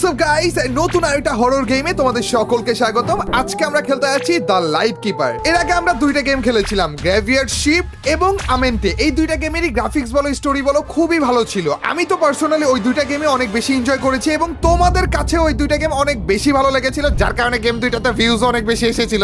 WhatsApp guys, নতুন আরেকটা horror গেমে তোমাদের সকলকে স্বাগতম। আজকে আমরা খেলতে যাচ্ছি দ্য লাইট কিপার। এর আগে আমরা দুইটা গেম খেলেছিলাম, গ্রেভিয়ার্ড শিফট এবং আমেন্টে। এই দুইটা গেমেরই গ্রাফিক্স বলো স্টোরি বলো খুবই ভালো ছিল। আমি তো পার্সোনালি ওই দুইটা গেমে অনেক বেশি এনজয় করেছি এবং তোমাদের কাছে ওই দুইটা গেম অনেক বেশি ভালো লেগেছিল, যার কারণে গেম দুইটাতে ভিউজ অনেক বেশি এসেছিল।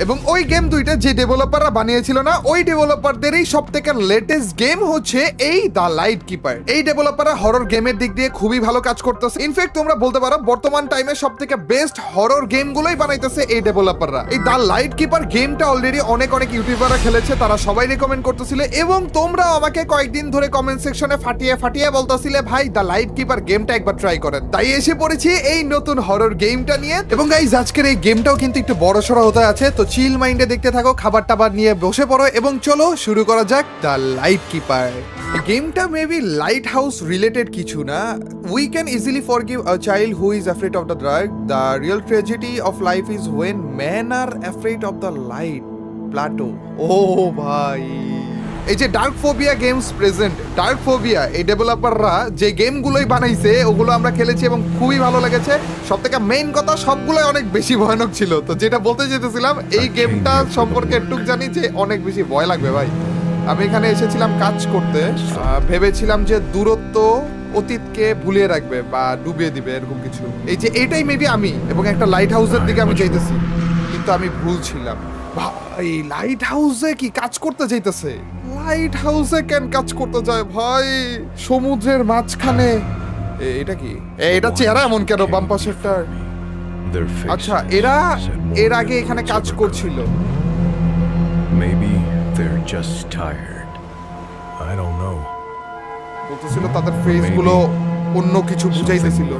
এবং ওই গেম দুইটা যে ডেভেলপাররা বানিয়েছিল না, ওই ডেভেলপারদেরই সবথেকে লেটেস্ট গেম হচ্ছে এই দ্য লাইট কিপার। এই ডেভেলপাররা হরর গেমের দিক দিয়ে খুবই ভালো কাজ করতেছে। ইনফ্যাক্ট তোমরা বলতে পারো বর্তমান টাইমে সবথেকে বেস্ট হরর গেমগুলোই বানাইতেছে এই ডেভেলপাররা। এই দ্য লাইট কিপার গেমটা অলরেডি অনেক ইউটিউবাররা খেলেছে, তারা সবাই রেকমেন্ড করতেছিল এবং তোমরা আমাকে কয়েকদিন ধরে কমেন্ট সেকশনে ফাটিয়ে বলতেছিলে ভাই দ্য লাইট কিপার গেমটা একবার ট্রাই করেন। তাই এসে পড়েছি এই নতুন হরর গেমটা নিয়ে। এবং গাইস আজকের এই গেমটাও কিন্তু একটু বড়সড় হতে আছে, তো চিল মাইন্ডে দেখতে থাকো, খাবার টাবার নিয়ে বসে পড়ো এবং চলো শুরু করা যাক দ্য লাইট কিপার। গেমটা মেবি লাইট হাউস রিলেটেড কিছু না। We can easily forgive a child who is afraid of the dark. The real tragedy of life is when man are afraid of the light. Plato. ও ভাই, এই যে dark phobia games present, dark phobia এই ডেভেলপাররা যে গেমগুলোই বানাইছে ওগুলো আমরা খেলেছি এবং খুবই ভালো লেগেছে। সব থেকে মেইন কথা সবগুলোই অনেক বেশি ভয়ানক ছিল। তো যেটা বলতে যেতেছিলাম, এই গেমটা সম্পর্কে একটু জানি যে অনেক বেশি ভয় লাগবে ভাই। আমি এখানে এসেছিলাম কাজ করতে, ভেবেছিলাম যে দূরত্ব অতীতকে ভুলিয়ে রাখবে বা ডুবিয়ে দিবে এরকম কিছু। এই যে এটাই মেবি আমি, এবং একটা লাইট হাউসের দিকে আমি যাইতেছি, কিন্তু আমি ভুল ছিলাম। ভাই লাইট হাউসে কি কাজ করতে যাইতেছে? লাইট হাউসে কেন কাজ করতে যায় ভাই? সমুদ্রের মাঝখানে। এটা কি? এটা চেহারা এমন কেন বাম পাশেরটার? আচ্ছা, এরা এর আগে এখানে কাজ করছিল। Maybe they're just tired. I don't know. বলতেছিল তাদের ফেস গুলো অন্য কিছু বুঝাইতেছিল,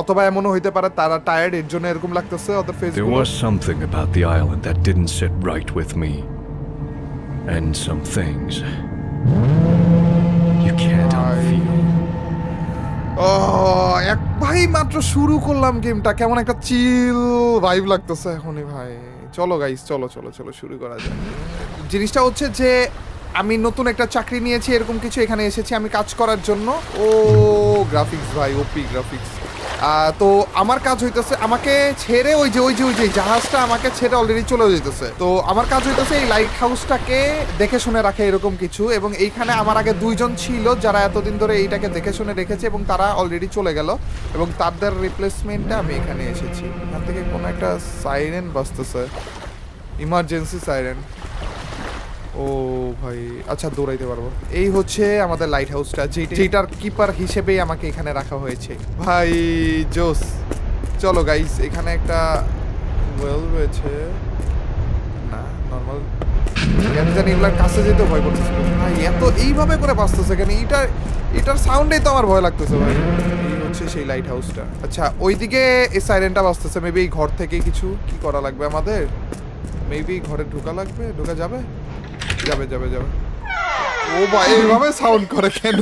অথবা এমনও হইতে পারে তারা টায়ার্ড, এর জন্য এরকম লাগতেছে ওদের ফেস There গুলো। was something about the island that didn't sit right with me. And some things you can't unfeel. এক ভাই মাত্র শুরু করলাম গেমটা, কেমন একটা চিল ভাইব লাগতেছে এখনই ভাই। চলো গাইস, চলো শুরু করা যায়। জিনিসটা হচ্ছে যে আমি নতুন একটা চাকরি নিয়েছি, এরকম কিছু এখানে এসেছি আমি কাজ করার জন্য। ও গ্রাফিক্স ভাই, ওপি গ্রাফিক্স। তো আমার কাজ হইতেছে আমাকে ছেড়ে ওই যে জাহাজটা আমাকে ছেড়ে অলরেডি চলে যেতেছে। তো আমার কাজ হইতেছে এই লাইট হাউসটাকে দেখে শুনে রাখে এরকম কিছু। এবং এইখানে আমার আগে দুইজন ছিল যারা এতদিন ধরে এইটাকে দেখে শুনে রেখেছে এবং তারা অলরেডি চলে গেল, এবং তাদের রিপ্লেসমেন্টে আমি এখানে এসেছি। এখান থেকে কোনো একটা সাইরেন বাজতেছে, ইমার্জেন্সি সাইরেন। ও ভাই, আচ্ছা দৌড়াইতে পারবো। এই হচ্ছে আমাদের লাইট হাউসটা, যেটার কিপার হিসেবেই আমাকে এখানে রাখা হয়েছে। ভাই জোস। চলো গাইস, এখানে একটা ওয়েল রয়েছে না, নর্মাল। কেন জানি এগুলার কাছে যেতে ভয় করতেছিল ভাই, এত এইভাবে করে বাঁচতেছে কেন? এটার সাউন্ডেই তো আমার ভয় লাগতেছে ভাই। এই হচ্ছে সেই লাইট হাউসটা। আচ্ছা, ওইদিকে এই সাইরেনটা বাজতেছে, মেবি এই ঘর থেকে কিছু কি করা লাগবে আমাদের। মেবি ঘরে ঢোকা লাগবে, ঢোকা যাবে। ও ভাই এইভাবে সাউন্ড করে কেন?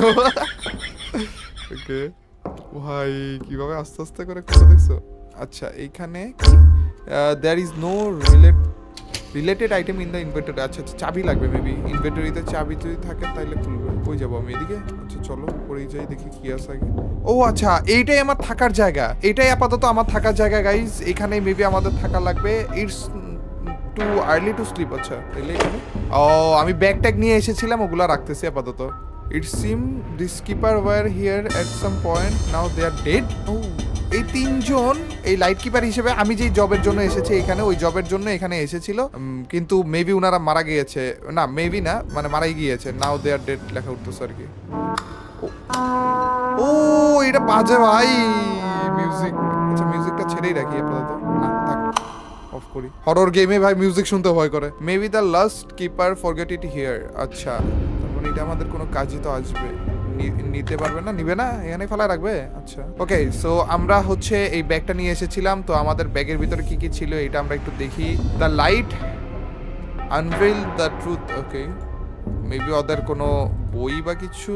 ওকে ভাই, কিভাবে আস্তে আস্তে করে দেখছো? আচ্ছা, এইখানে there is no related item in the inventory. আচ্ছা, চাবি লাগবে মেবি। ইনভেন্টরিতে চাবি যদি থাকে তাহলে খুলবে। কই যাবো আমি? এদিকে। আচ্ছা চলো পরেই যাই, দেখি কি আছে আগে। ও আচ্ছা, এইটাই আমার থাকার জায়গা। এইটাই আপাতত আমার থাকার জায়গা গাইজ। এখানে মেবি আমাদের থাকা লাগবে। It's too early to sleep. আচ্ছা তাহলে ও আমি ব্যাগ ট্যাগ নিয়ে এসেছিলাম, ওগুলা রাখতেছি আপাতত। It seem this keeper were here at some point, now they are dead. ও এই তিনজন এই লাইট কিপার হিসেবে আমি যেই জবের জন্য এসেছি এখানে, ওই জবের জন্য এখানে এসেছিল, কিন্তু মেবি ওনারা মারা গিয়েছে। না মেবি না, মানে মারাই গিয়েছে। নাও দে আর ডেড লেখা উঠতেছে আর কি। ও এটা বাজে ভাই মিউজিক। আচ্ছা মিউজিকটা ছেড়েই রাখি আপাতত। না থাক, অফ করি। হরর গেমে ভাই মিউজিক শুনতে ভয় করে। Maybe the last keeper forget it here. আচ্ছা, তারপরে এটা আমাদের কোনো কাজই তো আসবে। নিতে পারবে না, নিবে না, এখানে ফেলা রাখবে। আচ্ছা ওকে, সো আমরা হচ্ছে এই ব্যাগটা নিয়ে এসেছিলাম। তো আমাদের ব্যাগের ভিতরে কি কি ছিল এটা আমরা একটু দেখি। The light unveil the truth. Okay, maybe ওদের কোনো বই বা কিছু।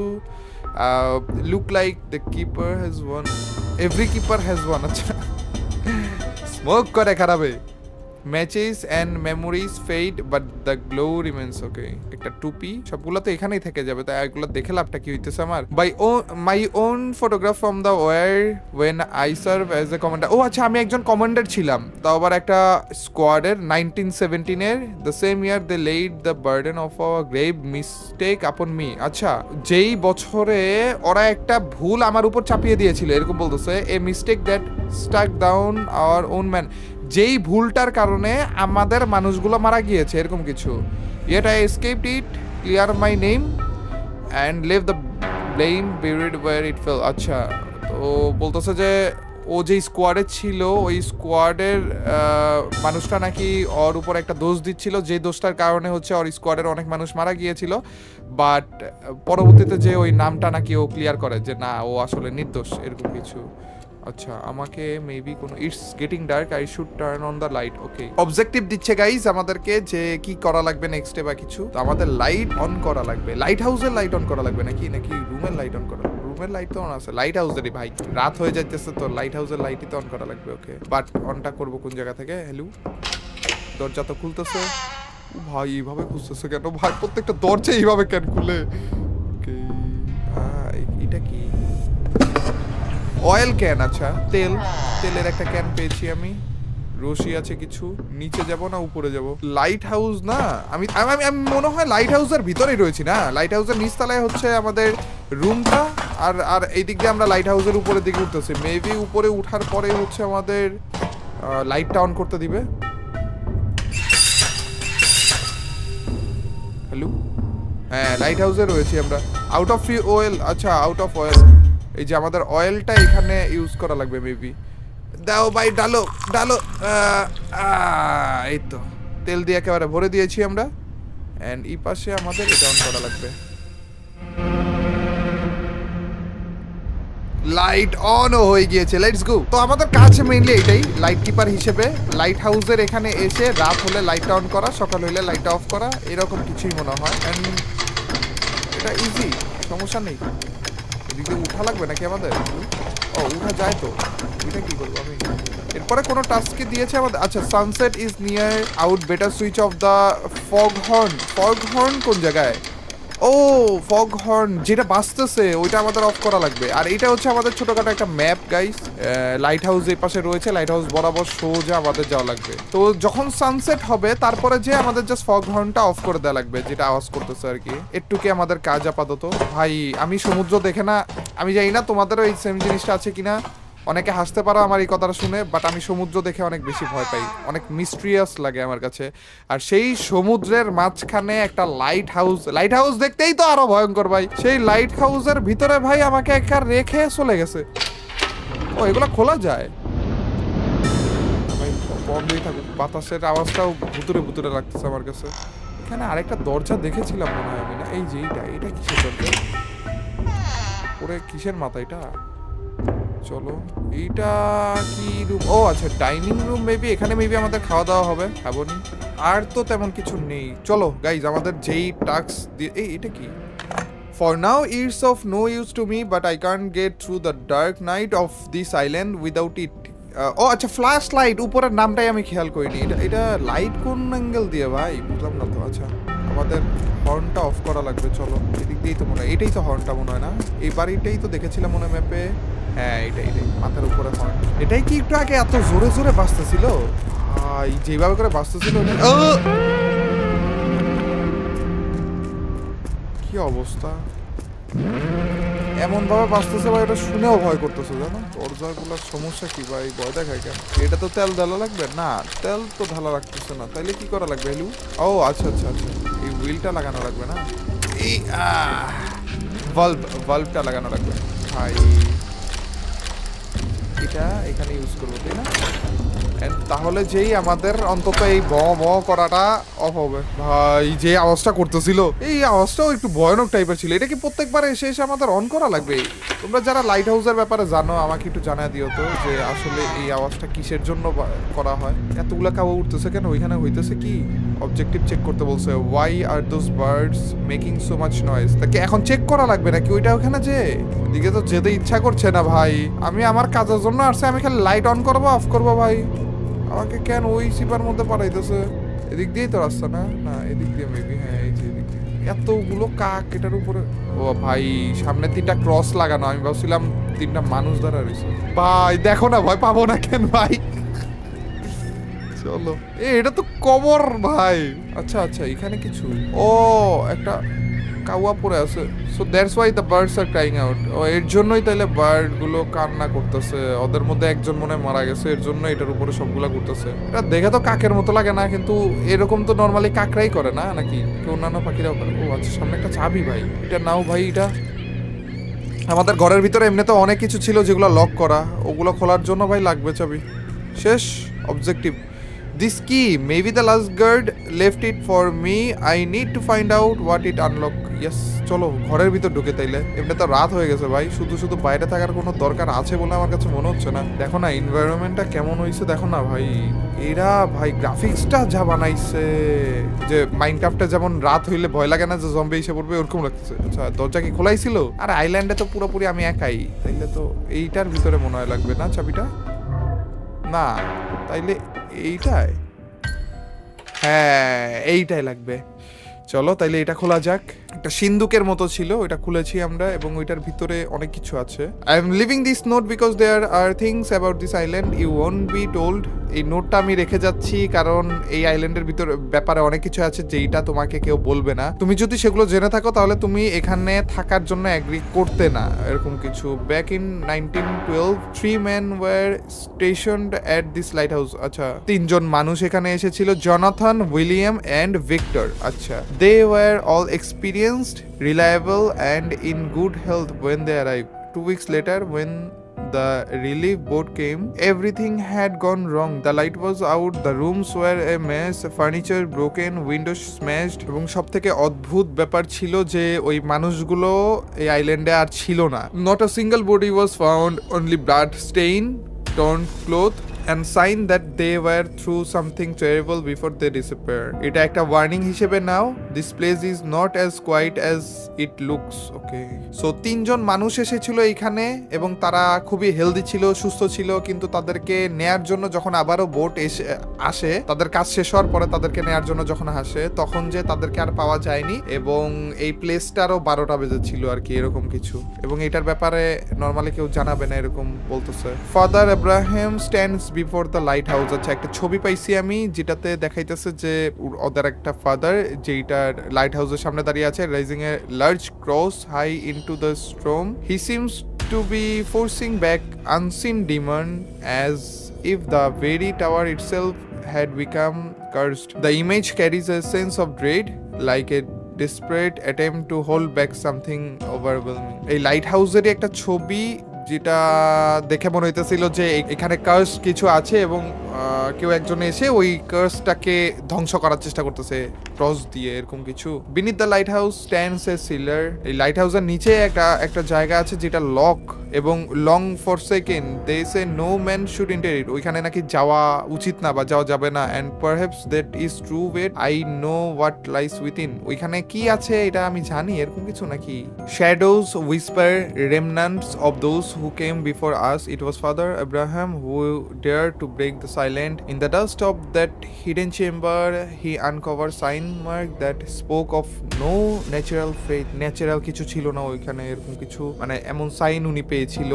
Look like the keeper has one, every keeper has one. আচ্ছা স্মোক করে খারাপে। Matches and memories fade but the glow remains. Okay, একটা টুপি, সবগুলো তো এখানেই থেকে যাবে, তাই এগুলো দেখে লাভটা কি হইতেছে আমার? My own photograph from the war when I serve as a commander. ও আচ্ছা, আমি একজন কমান্ডার ছিলাম, তাও আবার একটা স্কোয়াডের 1917-এর। The same year they laid the burden of a grave mistake upon me. আচ্ছা, যেই বছরে ওরা একটা ভুল আমার উপর চাপিয়ে দিয়েছিল, এরকম বলতেছে, a mistake that stuck down our own man. যেই ভুলটার কারণে আমাদের মানুষগুলো মারা গিয়েছে, এরকম কিছু। Yet I escaped it, clear my name and leave the blame buried where it fell. আচ্ছা, তো বলতেছে যে ও যেই স্কোয়াডে ছিল, ওই স্কোয়াডের মানুষটা নাকি ওর উপর একটা দোষ দিচ্ছিল, যে দোষটার কারণে হচ্ছে ওর স্কোয়াডের অনেক মানুষ মারা গিয়েছিল। বাট পরবর্তীতে যে ওই নামটা নাকি ও ক্লিয়ার করে যে না, ও আসলে নির্দোষ, এরকম কিছু। আচ্ছা, আমাকে মেবি কোনো it's getting dark, I should turn on the light. Okay, objective দিচ্ছে গাইজ আমাদেরকে যে কি করা লাগবে নেক্সটে বা কিছু। তো আমাদের লাইট অন করা লাগবে, লাইট হাউসের লাইট অন করা লাগবে নাকি রুমের লাইট অন করা? রুমের লাইট তো অন আছে, লাইট হাউসেরই ভাই, রাত হয়ে যাইতেছে তো লাইট হাউসের লাইটই তো অন করা লাগবে। ওকে, বাট অনটা করবো কোন জায়গা থেকে? হ্যালো, দরজা তো খুলতেছে। ও ভাই, এইভাবে খুলতেছে কেন ভাই? প্রত্যেকটা দরজা এইভাবে কেন খুলে? ওকে, এটা কি? Oil can. আচ্ছা, তেলের একটা ক্যান পেয়েছি আমি। রশি আছে কিছু। নিচে যাব না উপরে যাব? লাইট হাউস না, আমি মনে হয় লাইট হাউসের ভিতরেই রয়েছি না? লাইট হাউসের নিচতলায় হচ্ছে আমাদের রুমটা, আর এই দিক দিয়ে আমরা লাইট হাউসের উপরের দিকে উঠতেছি। মেবি উপরে উঠার পরে হচ্ছে আমাদের লাইটটা অন করতে দিবে। হ্যালো, হ্যাঁ, লাইট হাউসে রয়েছি আমরা। Out of oil. আচ্ছা, আউট অফ অয়েল। এই যে আমাদের অয়েলটা এখানে ইউজ করা লাগবে মেবি। দাও ভাই, ডালো ডালো। এই তো তেল দিয়ে একেবারে ভরে দিয়েছি আমরা। এন্ড এই পাশে আমাদের এটা অন করা লাগবে। লাইট অন হয়ে গিয়েছে, লেটস গো। তো আমাদের কাছে মেইনলি এটাই, লাইট কিপার হিসেবে লাইট হাউসের এখানে এসে রাত হলে লাইটটা অন করা, সকাল হলে লাইটটা অফ করা, এরকম কিছুই মনে হয়। এন্ড এটা ইজি, সমস্যা নেই। এদিকে উঠা লাগবে নাকি আমাদের? ও, উঠা যায় তো। এটা কি করবো আমি? এরপরে কোনো টাস্ক দিয়েছে আমাদের। আচ্ছা, sunset is near out, better switch off the fog horn. Fog horn কোন জায়গায়? ও, ফগ হর্ন যেটা বাজতেছে ওইটা আমাদের অফ করা লাগবে। আর এটা হচ্ছে আমাদের ছোটখাটো একটা ম্যাপ গাইস। লাইট হাউস এই পাশে রয়েছে, লাইট হাউস বরাবর সোজা আমাদের যাওয়া লাগবে। তো যখন সানসেট হবে তারপরে যে আমাদের জাস্ট ফগ হর্নটা অফ করে দেওয়া লাগবে, যেটা আওয়াজ করতেছে আর কি। এটুকুই আমাদের কাজ আপাতত। ভাই, আমি সমুদ্র দেখে না, আমি জানি না তোমাদেরও এই সেম জিনিসটা আছে কিনা। অনেকে হাসতে পারো আমার এই কথাটা শুনে, বাট আমি সমুদ্র দেখে অনেক বেশি ভয় পাই, অনেক মিস্ট্রিয়াস লাগে আমার কাছে। আর সেই সমুদ্রের মাঝখানে একটা লাইট হাউস দেখতেই তো আরো ভয়ঙ্কর ভাই। সেই লাইট হাউসের ভিতরে ভাই আমাকে একা রেখে চলে গেছে। ও, এগুলো খোলা যায় ভাই? বন্ধই থাকুক, বাতাসের আওয়াজটাও ভুতুরে ভুতুরে লাগতেছে আমার কাছে। এখানে আরেকটা দরজা দেখেছিলাম মনে হয় আমি, না? এই যে এটা কিসের দরজা? ওরে, কিসের মাথা এটা? চলো, এইটা কি রুম? ও আচ্ছা, ডাইনিং রুম মেবি। এখানে মেবি আমাদের খাওয়া দাওয়া হবে, খাবনি। আর তো তেমন কিছু নেই। চলো গাইজ, আমাদের যেই টাস্ক দিয়ে, এটা কি? For now it's of no use to me, but I can't get through the dark night of this island without it. ও আচ্ছা, ফ্ল্যাশ লাইট। উপরের নামটাই আমি খেয়াল করিনি। এটা লাইট কোন অ্যাঙ্গেল দিয়ে ভাই? বুঝলাম না তো। আচ্ছা, আমাদের হর্নটা অফ করা লাগবে। চলো, এদিক দিয়েই তো মনে হয়, এটাই তো হর্নটা মনে হয় না? এই বাড়িটাই তো দেখেছিলাম মনে হয় ম্যাপে। হ্যাঁ, এটাই মাথার উপরে হর্ন। এটাই কি একটু আগে এত জোরে জোরে বাজতেছিল? যেভাবে করে বাজতেছিল, কি অবস্থা! এমন ভাবে বাঁচতেছে ভাই, এটা শুনেও ভয় করতেছে, জানো? দরজাগুলোর সমস্যা কি ভাই? ভয় দেখায় কেন? এটা তো তেল ঢালা লাগবে না? তেল তো ঢালা রাখতেছে না, তাইলে কি করা লাগবে? হেলু, ও আচ্ছা আচ্ছা আচ্ছা, এই হুইলটা লাগানো লাগবে না? এই বাল্বটা লাগানো লাগবে ভাই। এটা এখানে ইউজ করবো, তাই না? তাহলে যেই আমাদের অন্তত এই ব করাটা অফ হবে। ভাই, যে আওয়াজটা করতেছিল, এই আওয়াজটাও একটু ভয়ানক টাইপের ছিল। এটা কি প্রত্যেকবার এসে এসে আমাদের অন করা লাগবে? তোমরা যারা লাইট হাউসের ব্যাপারে জানো আমাকে একটু জানাই দিও তো, যে আসলে এই আওয়াজটা কিসের জন্য করা হয়? এতগুলা কাউ উঠতেছে কেন? ওইখানে হইতেছে কি? অবজেক্টিভ চেক করতে বলছে। Why are those birds making so much noise? তাকে এখন চেক করা লাগবে নাকি ওইটা? ওখানে যে ওদিকে তো যেতে ইচ্ছা করছে না ভাই। আমি আমার কাজের জন্য আসছে, আমি খালি লাইট অন করবো অফ করবো ভাই। আমাকে কেন ওই সিপার মধ্যে পাঠাইতেছে? এদিক দিয়েই তো রাস্তা, না না এদিক দিয়ে মেবি, হ্যাঁ এই যে এদিক দিয়ে। এতগুলো কাক এটার উপরে। ও ভাই সামনে 3টা ক্রস লাগানো, আমি ভাবছিলাম 3টা মানুষ দ্বারা রয়েছে। ভাই দেখো না, ভয় পাবো না কেন ভাই? চলো, এটা তো কবর ভাই। আচ্ছা আচ্ছা, এখানে কিছু, ও একটা কাউয়া পড়ে আছে। So that's why the birds are crying out. ও এর জন্যই তাইলে বার্ড গুলো কান্না করতেছে। ওদের মধ্যে একজন মনে হয় মারা গেছে, এর জন্য এটার উপরে সবগুলা করতেছে। এটা দেখে তো কাকের মতো লাগে না, কিন্তু এরকম তো নর্মালি কাকরাই করে না নাকি? কেউ অন্যান্য পাখিরাও করে। ও আচ্ছা, সামনে একটা চাবি ভাই, এটা নাও ভাই। এটা আমাদের ঘরের ভিতরে এমনি তো অনেক কিছু ছিল যেগুলো লক করা, ওগুলো খোলার জন্য ভাই লাগবে চাবি। শেষ objective. This key, maybe the last guard left it for me. I need to find out what it unlock. Yes, চলো ঘরের ভিতর ঢুকে তাইলে। এমনি তো রাত হয়ে গেছে ভাই, শুধু শুধু বাইরে থাকার কোনো দরকার আছে বলে আমার কাছে মনে হচ্ছে না। দেখো না এনভায়রনমেন্টটা কেমন হয়েছে, দেখো না ভাই। এরা ভাই গ্রাফিক্সটা যা বানাইছে, যে মাইনক্রাফটে যেমন রাত হইলে ভয় লাগে না যে জম্বি এসে পড়বে, ওরকম লাগতেছে। আচ্ছা, দরজা কি খোলাই ছিল? আর আইল্যান্ডে তো পুরোপুরি আমি একাই, তাইলে তো এইটার ভিতরে মনে হয় লাগবে না চাবিটা। না, তাইলে এইটাই, হ্যাঁ এইটাই লাগবে। চলো তাইলে এটা খোলা যাক। একটা সিন্দুকের মতো ছিল, ওইটা খুলেছি আমরা, এবং ওইটার ভিতরে অনেক কিছু আছে। I am leaving this note because there are things about this island you won't be told. এই নোটটা আমি রেখে যাচ্ছি কারণ এই আইল্যান্ডের ভিতর ব্যাপারে অনেক কিছু আছে যেইটা তোমাকে কেউ বলবে না। তুমি যদি সেগুলো জেনে থাকো তাহলে তুমি এখানে থাকার জন্য অ্যাগ্রি করতে না, এরকম কিছু। Back in 1912 3 men were stationed at this lighthouse. আচ্ছা, 3জন মানুষ এখানে এসেছিল, জনাথন, উইলিয়াম এন্ড ভিক্টর। আচ্ছা, they were all experienced, reliable and in good health when they arrived. 2 weeks later, when the relief boat came, everything had gone wrong. The light was out, the rooms were a mess, furniture broken, windows smashed. এবং সব থেকে অদ্ভুত ব্যাপার ছিল যে ওই মানুষগুলো এই আইল্যান্ডে আর ছিল না। Not a single body was found, only blood stain, torn cloth and sign that they were through something terrible before they disappear. এটা একটা ওয়ার্নিং হিসেবে নাও। This place is not as quiet as it looks. Okay. So 3জন মানুষ এসেছিল এখানে এবং তারা খুবই healthy ছিল, সুস্থ ছিল, কিন্তু তাদেরকে নেয়ার জন্য যখন আবারও বোট আসে, তাদের কাজ শেষ হওয়ার পরে তাদেরকে নেয়ার জন্য যখন আসে, তখন যে তাদেরকে আর পাওয়া যায়নি, এবং এই প্লেসটারও 12টা বেজেছিল আর কি, এরকম কিছু। এবং এটার ব্যাপারে নর্মালি কেউ জানাবে না, এরকম বলতেছে। Father Abraham stands before the light house. আচ্ছা, একটা ছবি পাইছি আমি যেটাতে দেখাইতেছে যে ওদের একটা ফাদার যেইটা লাইট হাউসের সামনে দাঁড়িয়ে আছে, rising a large cross high into the storm. He seems to be forcing back unseen demon as if the very tower itself had become cursed. The image carries a sense of dread, like a desperate attempt to hold back something overwhelming. এই light হাউসেরই একটা ছবি যেটা দেখে মনে হইতেছিল যে এখানে curse কিছু আছে এবং কেউ একজন এসে ওই কার্সটাকে ধ্বংস করার চেষ্টা করতেছে ক্রস দিয়ে, এরকম কিছু। Beneath the lighthouse stands a cellar. এই লাইট হাউসের নিচে একটা জায়গা আছে যেটা লক এবং long for second. They say no man should enter it. ওইখানে নাকি যাওয়া উচিত না বা যাওয়া যাবে না। And perhaps that is true, wait I know what lies within. ওইখানে কি আছে এটা আমি জানি, এরকম কিছু নাকি। Shadows whisper remnants of those who came before us. It was Father Abraham who dared to break the silence. In the dust of that hidden chamber, he uncovered sign mark that spoke of no natural faith. Natural কিছু ছিল না ওইখানে, এরকম কিছু, মানে এমন sign উনি পেয়েছিল।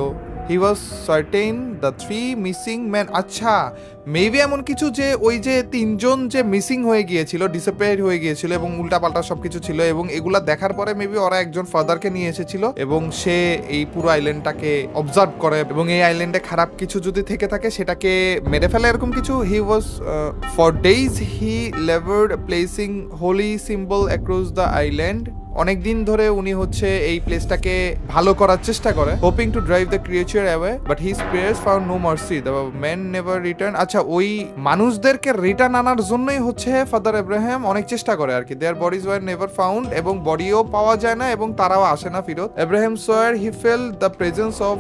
He was certain the 3 missing men. আচ্ছা, মেবি এমন কিছু যে ওই যে 3জন যে মিসিং হয়ে গিয়েছিল, ডিসঅ্যাপিয়ার হয়ে গিয়েছিল এবং উল্টাপাল্টা সবকিছু ছিল, এবং এগুলা দেখার পরে মেবি ওরা একজন ফাদারকে নিয়ে এসেছিল এবং সে এই পুরো আইল্যান্ডটাকে অবজার্ভ করে এবং এই আইল্যান্ডে খারাপ কিছু যদি থেকে থাকে সেটাকে মেরে ফেলে, এরকম কিছু। He was for days he laboured placing holy symbol across the island. অনেকদিন ধরে উনি হচ্ছে এই প্লেসটাকে ভালো করার চেষ্টা করে, hoping to drive the creature away, but his prayers found no mercy. The man never return. আচ্ছা, ওই মানুষদেরকে রিটার্ন আনার জন্যই হচ্ছে ফাদার আব্রাহাম অনেক চেষ্টা করে আর কি। দেয়ার বডিজ ওয়ার নেভার ফাউন্ড, এবং বডিও পাওয়া যায় না এবং তারাও আসে না ফিরত। Abraham swore he felt the presence of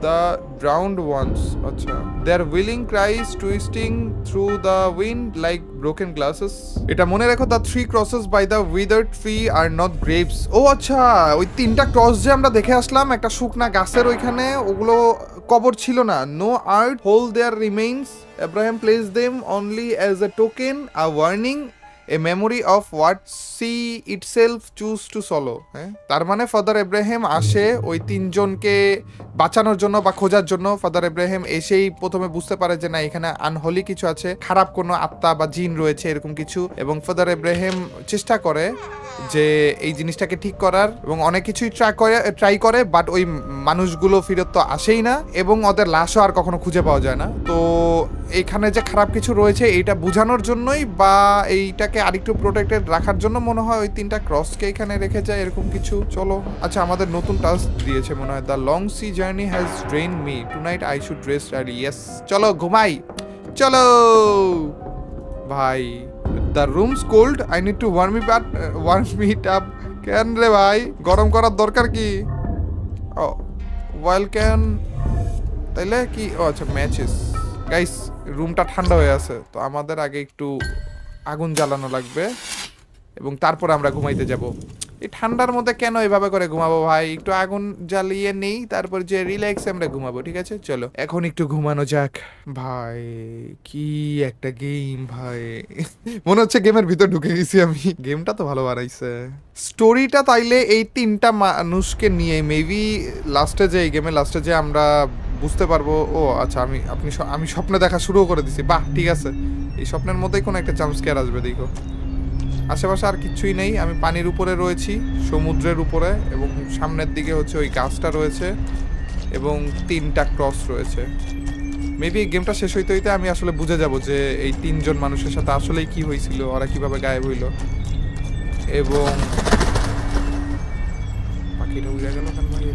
the drowned ones. Acha, their willing cries twisting through the wind like broken glasses. এটা মনে রাখো, the 3 crosses by the withered tree are not grapes. ও আচ্ছা, ওই 3টা ক্রস যে আমরা দেখে আসলাম একটা শুকনা গাছের ওইখানে, ওগুলো কবর ছিল না। No art hole there remains, Abraham place them only as a token, a warning, a memory of what sea itself choose to swallow. হ্যাঁ, তার মানে ফাদার ইব্রাহিম আসে ওই তিনজনকে বাঁচানোর জন্য বা খোঁজার জন্য। ফাদার ইব্রাহিম এসেই প্রথমে বুঝতে পারে যে না, এখানে আনহলি কিছু আছে, খারাপ কোনো আত্মা বা জিন রয়েছে এরকম কিছু, এবং ফাদার ইব্রাহিম চেষ্টা করে যে এই জিনিসটাকে ঠিক করার, এবং অনেক কিছুই ট্রাই করে, বাট ওই মানুষগুলো ফিরত তো আসেই না, এবং ওদের লাশও আর কখনো খুঁজে পাওয়া যায় না। তো এখানে যে খারাপ কিছু রয়েছে এইটা বোঝানোর জন্যই বা এইটাকে আরেকটু প্রোটেক্টেড রাখার জন্য মনে হয় ওই 3টা ক্রসকে এখানে রেখে যায় এরকম কিছু। চলো, আচ্ছা আমাদের নতুন টাস্ক দিয়েছে মনে হয়। The long sea journey has drain me, tonight I should rest early. Yes, চলো ঘুমাই, চলো ভাই। The room's cold, I need to warm it up. কেন রে ভাই, গরম করার দরকার কি? ও ওয়েল ক্যান, তাইলে কি? ও আচ্ছা, ম্যাচেস। গাইস, রুমটা ঠান্ডা হয়ে আছে, তো আমাদের আগে একটু আগুন জ্বালানো লাগবে এবং তারপর আমরা ঘুমাইতে যাব। এই ঠান্ডার মধ্যে কেন এভাবে করে ঘুমাবো ভাই? একটু আগুন জ্বালিয়ে নেই, তারপর যে রিল্যাক্সে আমরা ঘুমাবো, ঠিক আছে? চলো এখন একটু ঘুমানো যাক। ভাই কি একটা গেম ভাই, মনে হচ্ছে গেমের ভিতর ঢুকে গেছি আমি। গেমটা তো ভালো বানাইছে। স্টোরিটা তাইলে এই 3টা মানুষকে নিয়ে মেবি লাস্টে যে, এই গেমের লাস্টে যে আমরা বুঝতে পারবো। ও আচ্ছা, আমি স্বপ্ন দেখা শুরু করে দিছি। বাহ, ঠিক আছে, এই স্বপ্নের মধ্যেই কোনো একটা জাম্প স্কেয়ার আসবে, দেখো। আশেপাশে আর কিছুই নেই, আমি পানির উপরে রয়েছি, সমুদ্রের উপরে, এবং সামনের দিকে হচ্ছে ওই গাছটা রয়েছে এবং 3টা ক্রস রয়েছে। মেবি এই গেমটা শেষ হইতে হইতে আমি আসলে বুঝে যাব যে এই 3জন মানুষের সাথে আসলেই কি হয়েছিল, ওরা কিভাবে গায়েব হইল। এবং পাখিটা উড়ে গেল কেন ভাই?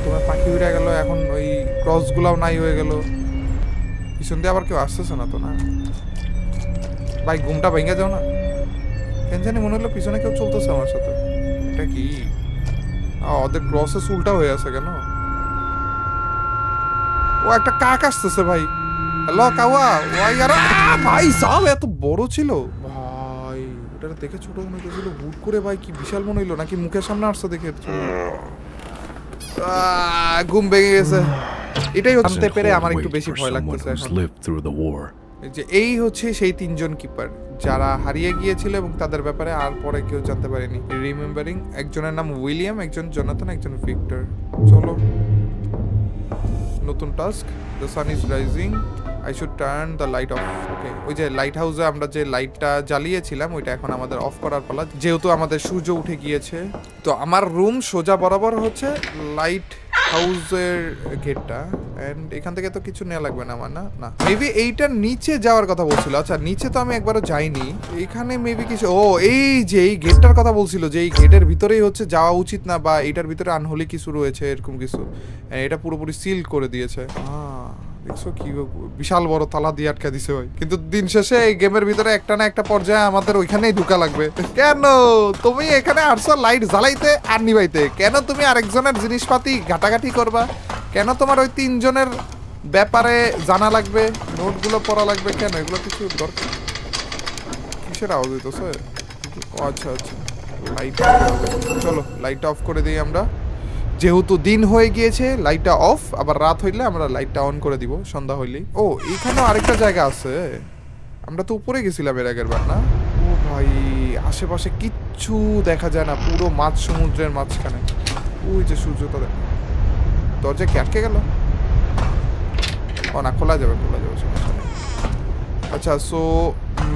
তোমার পাখি উড়ে গেল, এখন ওই ক্রসগুলাও নাই হয়ে গেল। পিছন দিয়ে আবার কেউ আসতেছে না তো? না ভাই, ঘুমটা ভেঙে যাও না। কেন জানি মনে হলো পিছনে কেউ চলতেছে আমার সাথে। এটা কি? ওদের ক্রসেস উল্টা হয়ে আছে কেন? ও একটা কাক আসতেছে ভাই। হ্যালো কাওয়া, ওয়াই আর ভাই সাব এত বড় ছিল ভাই, ওটা দেখে ছোট মনে হচ্ছিল, হুট করে ভাই কি বিশাল মনে হইলো, নাকি মুখের সামনে আসছে দেখে ঘুম ভেঙে গেছে। এটাই হচ্ছে পেরে আমার একটু বেশি ভয় লাগতেছে এখন। যে এই হচ্ছে সেই 3জন কিপার যারা হারিয়ে গিয়েছিল এবং তাদের ব্যাপারে আর পরে কেউ জানতে পারেনি। রিমেম্বারিং, একজনের নাম উইলিয়াম, একজন জোনাথন, একজন ভিক্টর। চলো, নতুন task. The sun is rising, I should turn the light off. Okay, ওই যে লাইট হাউসে আমরা যে লাইটটা জ্বালিয়েছিলাম ওইটা এখন আমাদের অফ করার পালা, যেহেতু আমাদের সূর্য উঠে গিয়েছে। তো আমার রুম সোজা বরাবর হচ্ছে লাইট হাউসের গেটটা, এন্ড এখান থেকে তো কিছু নেওয়া লাগবে না আমার, না না মেবি এইটার নিচে যাওয়ার কথা বলছিল। আচ্ছা, নিচে তো আমি একবারও যাইনি, এখানে মেবি কিছু। ও এই যে এই গেটটার কথা বলছিল, যে এই গেটের ভিতরেই হচ্ছে যাওয়া উচিত না, বা এইটার ভিতরে আনহলি কিছু রয়েছে এরকম কিছু। এটা পুরোপুরি সিল করে দিয়েছে। দেখছো কি বিশাল বড় তালা দিয়ে আটকে দিছে ভাই। কিন্তু দিন শেষে এই গেমের ভিতরে একটা না একটা পর্যায়ে আমাদের ওইখানেই ঢুকা লাগবে। কেন তুমি এখানে আসছো লাইট জ্বালাইতে আর নিবাইতে? কেন তুমি আরেকজনের জিনিসপাতি ঘাটাঘাটি করবা? কেন তোমার ওই 3জনের ব্যাপারে জানা লাগবে, নোটগুলো পড়া লাগবে? কেন এগুলো কিছু দরকার? কিসের আওয়াজ হইতেছে? আচ্ছা আচ্ছা, লাইট। চলো লাইটটা অফ করে দিই আমরা, যেহেতু দিন হয়ে গিয়েছে। লাইটটা অফ, আবার রাত হইলে আমরা লাইটটা অন করে দিব সন্ধ্যা হইলেই। ও এইখানেও আরেকটা জায়গা আছে, আমরা তো উপরে গেছিলাম এর আগের বার না? ও ভাই, আশেপাশে কিচ্ছু দেখা যায় না, পুরো মাঝ সমুদ্রের মাঝখানে। ওই যে সূর্যটা দেখ। দরজা কি আটকে গেল? ও না, খোলা যাবে সমস্যা নেই। আচ্ছা, সো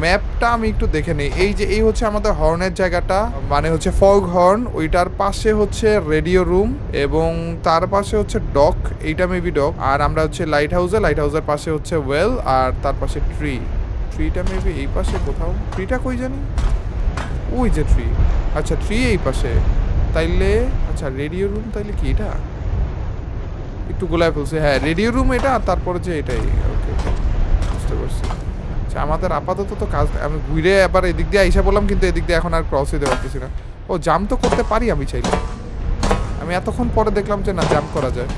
ম্যাপটা আমি একটু দেখে নেই। এই হচ্ছে আমাদের হর্নের জায়গাটা, মানে হচ্ছে ফগ হর্ন। ওইটার পাশে হচ্ছে রেডিও রুম, এবং তার পাশে হচ্ছে ডক, এইটা মেবি ডক। আর আমরা হচ্ছে লাইট হাউসের পাশে হচ্ছে ওয়েল, আর তার পাশে ট্রিটা মেবি এই পাশে কোথাও। ট্রিটা কই জানি? ওই যে ট্রি। আচ্ছা, ট্রি এই পাশে। তাইলে আচ্ছা, রেডিও রুম তাইলে কি এটা? একটু গোলায় ফেলছে। হ্যাঁ, রেডিও রুম এটা, আর তারপরে যে এটাই। ওকে, বুঝতে পারছি। আমাদের আপাতত তো কাজ, আমি ঘুরে আবার এদিক দিয়ে আইসা বললাম, কিন্তু এদিক দিয়ে এখন আর ক্রস হইতে পারতেছি না। ও জাম্প তো করতে পারি আমি চাইলে। আমি এতক্ষণ পরে দেখলাম যে না, জাম্প করা যায়।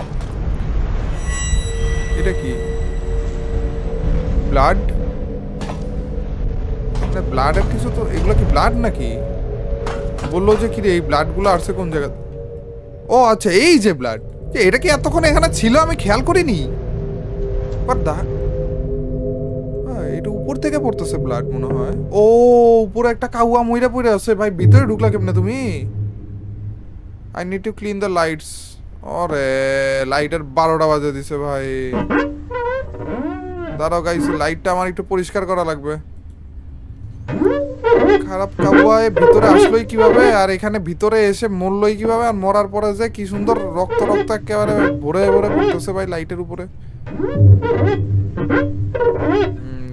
এটা কি? ব্লাড? মানে ব্লাডের কিছু তো, এগুলো কি ব্লাড নাকি? বললো যে কি রে, এই ব্লাডগুলো আসছে কোন জায়গা? ও আচ্ছা, এই যে ব্লাড, এটা কি এতক্ষণ এখানে ছিল? আমি খেয়াল করিনি। বাট দা এটা উপর থেকে পড়তেছে ব্লাড মনে হয়। ও উপরে একটা কাউয়া মইরা পড়ে আছে ভাই। ভিতরে ঢুকলা কেমনে তুমি? I need to clean the lights. ওরে লাইটের 12টা বাজে দিছে ভাই। দাঁড়াও গাইস, লাইটটা আমার একটু পরিষ্কার করা লাগবে। খারাপ কাউয়ায় ভিতরে আসলোই কিভাবে, আর এখানে ভিতরে এসে মরলই কিভাবে, আর মরার পরে যে কি সুন্দর রক্ত রক্ত একেবারে ভরে ভরে পড়তেছে ভাই লাইটের উপরে।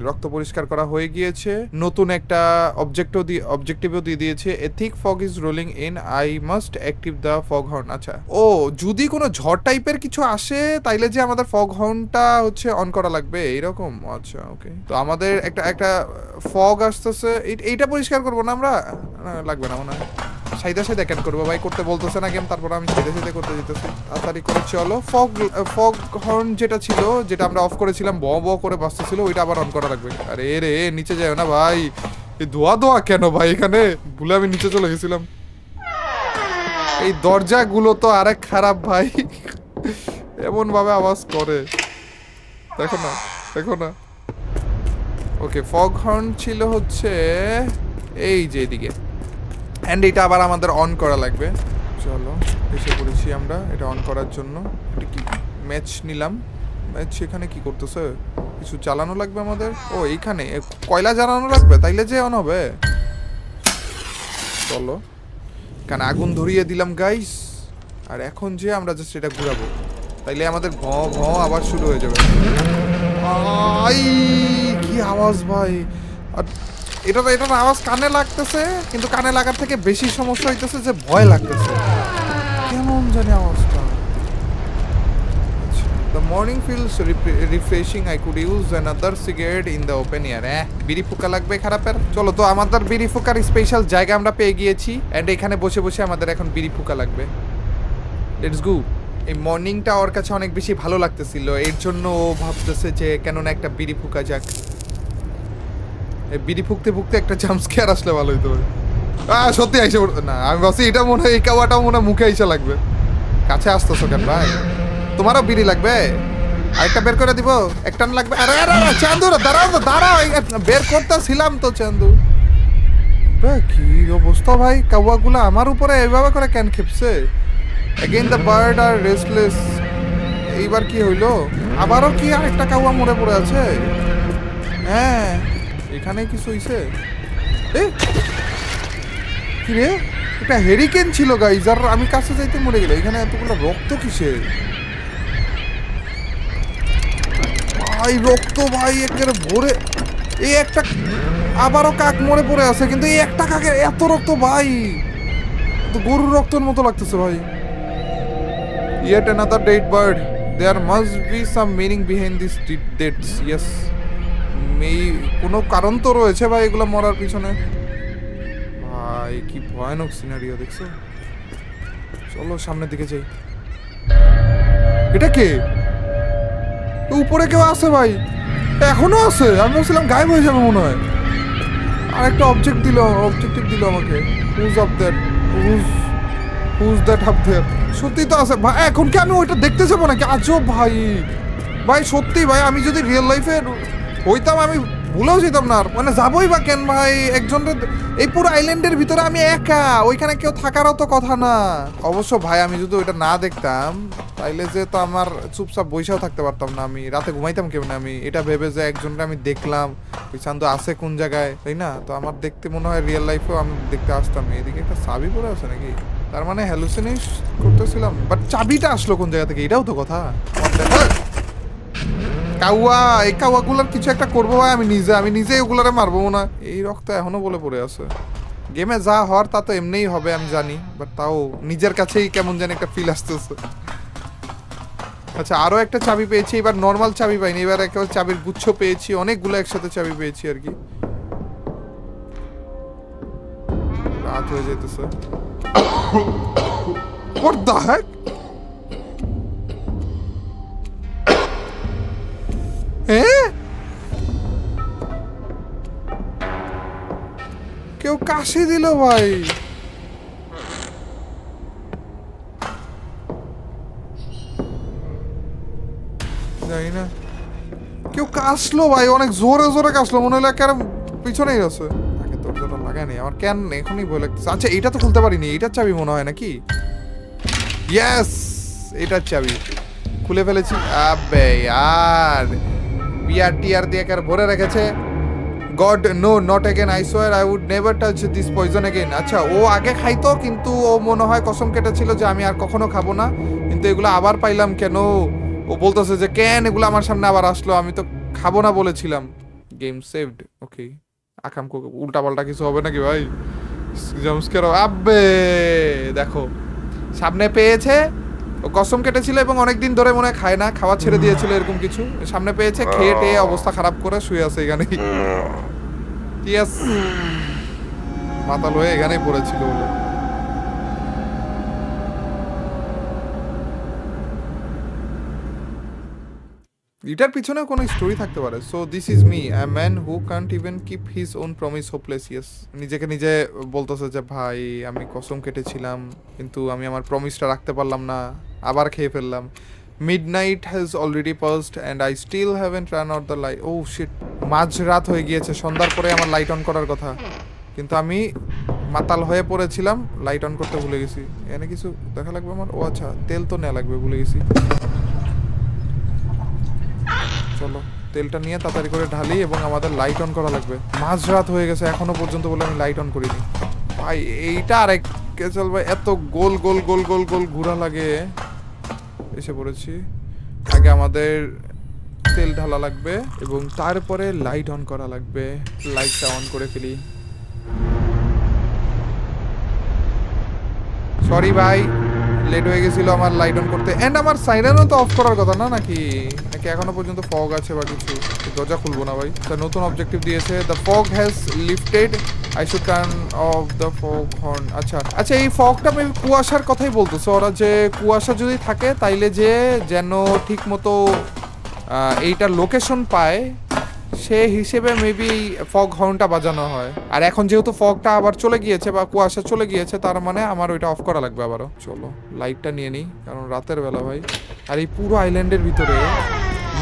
রক্ত পরিষ্কার করা হয়ে গিয়েছে। নতুন একটা অবজেক্টিভও দিয়ে দিয়েছে। A thick fog is rolling in, I must active the fog horn. আচ্ছা, ও যদি কোনো ঝড় টাইপের কিছু আসে তাইলে যে আমাদের ফগ হর্নটা হচ্ছে অন করা লাগবে এরকম। আচ্ছা ওকে, তো আমাদের একটা ফগ আসতেছে, এইটা পরিষ্কার করবো না আমরা? না, লাগবে না মনে হয়। সাইদা কেন করবো ভাই? করতে বলতেছে না গেম, তারপর আমি সাইদা করতে যেতেছি। তাড়াতাড়ি করে চলো। ফগ হর্ন যেটা ছিল, যেটা আমরা অফ করেছিলাম, ব ব করে বাজতেছিল, ওইটা আবার অন করা লাগবে। আরে রে নিচে যায় না ভাই, এই ধোয়া কেন ভাই এখানে? ভুলে আমি নিচে চলে গেছিলাম। এই দরজাগুলো তো আরেক খারাপ ভাই, এমন ভাবে আওয়াজ করে। দেখো না। ওকে, ফগ হর্ন ছিল হচ্ছে এই যে এদিকে, অ্যান্ড এটা আবার আমাদের অন করা লাগবে। চলো এসে পড়েছি আমরা এটা অন করার জন্য। এটা কি ম্যাচ নিলাম? ম্যাচ এখানে কি করতেছে? কিছু জ্বালানো লাগবে আমাদের। ও এইখানে কয়লা জ্বালানো লাগবে, তাইলে যে অন হবে। চলো, এখানে আগুন ধরিয়ে দিলাম গাইস। আর এখন যে আমরা জাস্ট এটা ঘুরাবো, তাইলে আমাদের ঘ আবার শুরু হয়ে যাবে। কি আওয়াজ ভাই! আর এটার আওয়াজ কানে লাগতেছে, কিন্তু কানে লাগার থেকে বেশি সমস্যা হইতেছে যে ভয় লাগতেছে। কেমন জানি আওয়াজটা। The morning feels refreshing. I could use another cigarette in the open air. বিড়ি ফুকা লাগবে খারাপের। চলো, তো আমাদের বিড়ি ফুকার স্পেশাল জায়গা আমরা পেয়ে গিয়েছি, এন্ড এখানে বসে বসে আমাদের এখন বিড়ি ফুকা লাগবে। Let's go. এই মর্নিংটা ওর কাছে অনেক বেশি ভালো লাগতেছিল, এর জন্য ও ভাবতেছে যে কেন না একটা বিড়ি ফুকা যাক। বিড়ি ফুকতে ফুকতে একটা জাম্প স্কেয়ার আসলে ভালো হইতো। সত্যি আইসে না, আমি ভাবছি এটা মনে হয় এই কাওয়াটাও মনে হয় মুখে আইসা লাগবে। কাছে আসতেছো কেন ভাই? তোমারও বিড়ি লাগবে? আরেকটা বের করে দিব? একটা লাগবে? আরে চান্দু দাঁড়াও, বের করতেছিলাম তো চান্দু। কি অবস্থা ভাই, কাওয়াগুলো আমার উপরে এইভাবে করে কেন খেপছে? Again the bird are restless. এইবার কি হইলো? আবারও কি আরেকটা কাওয়া মরে পড়ে আছে? হ্যাঁ, এখানে কিছু হইছে। কি রে, এটা হেরিকেন ছিল গাইজ, আর আমি কাছে যাইতে মরে গেল। এখানে এতগুলো রক্ত কিসের ভাই? রক্ত ভাই একেবারে ভরে। এই একটা আবারও কাক মরে পড়ে আছে, কিন্তু এই একটা কাকের এত রক্ত ভাই, তো গরুর রক্তের মতো লাগতেছে ভাই। Yet another dead bird. There must be some meaning behind these deaths. Yes. কোনো কারণ তো রয়েছে ভাই এগুলো মরার পিছনে। ভাই কি ভয়ানক সিনারিও দেখছো। চলো সামনের দিকে যাই। এটা কে? উপরে কেউ আছে ভাই, এখনো আছে। আমি ভাবছিলাম গায়েব হয়ে যাবে মনে হয়। আর একটা অবজেক্টিভ দিল আমাকে। হুজ দ্যাট আপ দেয়ার? সত্যি তো আছে ভাই। এখন কি আমি ওইটা দেখতে যাবো নাকি? আজব ভাই সত্যি ভাই, আমি যদি রিয়েল লাইফে হইতাম আমি ভুলেও যেতাম না। মানে যাবোই বা কেন ভাই? একজনের এই পুরো আইল্যান্ডের ভিতরে আমি একা, ওইখানে কেউ থাকারও তো কথা না। অবশ্য ভাই আমি যদি ওইটা না দেখতাম তাইলে যে তো আমার চুপচাপ বইসাও থাকতে পারতাম না। আমি রাতে ঘুমাইতাম কেমন? আমি এটা ভেবে যে একজনকে আমি দেখলাম, ওই চান্দ আছে কোন জায়গায়, তাই না? তো আমার দেখতে মনে হয় রিয়েল লাইফেও আমি দেখতে আসতাম। এদিকে একটা চাবি পড়ে আছে নাকি? তার মানে হ্যালুসিনেট করতেছিলাম। বাট চাবিটা আসলো কোন জায়গা থেকে? এটাও তো কথা। কাউয়া, এই কাউয়াগুলোর কিছু একটা করবো ভাই। আমি নিজে ওগুলারে মারবো না। এই রক্ত এখনো বলে পড়ে আছে। গেমে যা হওয়ার তা তো এমনিই হবে আমি জানি, বাট তাও নিজের কাছেই কেমন জানি একটা ফিল আসতেছে। আচ্ছা, আরো একটা চাবি পেয়েছি। এবার নর্মাল চাবি পাইনি, এবার একেবারে চাবির গুচ্ছ পেয়েছি। অনেকগুলো একসাথে চাবি পেয়েছি আর কি। রাত হয়ে যেতেছে। What the heck? কেউ কাশি দিল ভাই। জানি না কেউ কাশলো ভাই, অনেক জোরে জোরে কাশলো, মনে হলো কার পিছনেই আছে। আগে দরজাটা লাগায়নি আমার, কেন এখনই ভয় লাগতেছে। আচ্ছা এটা তো খুলতে পারিনি, এটার চাবি মনে হয় নাকি? ইয়েস, এটার চাবি খুলে ফেলেছি। আবে ইয়ার, বিয়ার টিয়ার দিয়ে কার ভরে রেখেছে। God no, not again, I swear I would never touch this poison again. আচ্ছা ও আগে খাইতো, কিন্তু ও মনে হয় কসম কেটেছিল যে আমি আর কখনো খাবো না, কিন্তু এগুলো আবার পাইলাম কেন? ও বলতেছে যে কেন এগুলো আমার সামনে আবার আসলো, আমি তো খাবো না বলেছিলাম। গেম সেভড, ওকে। আকাম উল্টা পাল্টা কিছু হবে নাকি ভাই? জাম্পস্ক্যার, আব্বে দেখো সামনে পেয়েছে, ও কসম কেটেছিল এবং অনেকদিন ধরে মনে হয় খায় না, খাওয়া ছেড়ে দিয়েছিল এরকম কিছু। সামনে পেয়েছে, খেয়ে টেয়ে অবস্থা খারাপ করে শুয়ে আছে এখানে। ইয়েস, মাতাল হয়ে এখানেই পড়েছিল বলে। এটার পিছনে কোনো স্টোরি থাকতে পারে। So this is me, a man who Kant even keep his own promise, hopeless. Yes, নিজেকে নিজে বলতেছে যে ভাই আমি কসম কেটেছিলাম, কিন্তু আমি আমার প্রমিসটা রাখতে পারলাম না, আবার খেয়ে ফেললাম। Midnight has already passed and I still haven't run out the light. Oh shit, মাঝরাত হয়ে গিয়েছে, সন্ধ্যার পরে আমার লাইট অন করার কথা, কিন্তু আমি মাতাল হয়ে পড়েছিলাম, লাইট অন করতে ভুলে গেছি। এখানে কিছু দেখা লাগবে আমার? ও আচ্ছা, তেল তো নেওয়া লাগবে, ভুলে গেছি। চলো তেলটা নিয়ে তাড়াতাড়ি করে ঢালি এবং আমাদের লাইট অন করা লাগবে। মাঝরাত হয়ে গেছে এখনো পর্যন্ত বলে আমি লাইট অন করিনি। ভাই এইটা আরেক কেসেল ভাই, এত গোল গোল গোল গোল গোল ঘোরা লাগে। এসে পড়েছি, আগে আমাদের তেল ঢালা লাগবে এবং তারপরে লাইট অন করা লাগবে। লাইটটা অন করে ফেলি। সরি ভাই, লেট হয়ে গেছিল আমার লাইট অন করতে। এন্ড আমার সাইরেনও তো অফ করার কথা না, নাকি নাকি এখনো পর্যন্ত ফগ আছে বা কিছু? দরজা খুলবো না ভাই, নতুন অবজেক্টিভ দিয়েছে, the fog has lifted, I should turn off the fog horn. আচ্ছা আচ্ছা, এই ফগটা মেবি কুয়াশার কথাই বলতেছে ওরা, যে কুয়াশা যদি থাকে তাইলে যে যেন ঠিক মতো এইটার লোকেশন পায়, সে হিসেবে মেবি ফগ হর্নটা বাজানো হয়। আর এখন যেহেতু ফগটা আবার চলে গিয়েছে বা কুয়াশা চলে গিয়েছে, তার মানে আমার ওইটা অফ করা লাগবে আবারও। চলো লাইটটা নিয়ে নিই, কারণ রাতের বেলা ভাই। আর এই পুরো আইল্যান্ডের ভিতরে,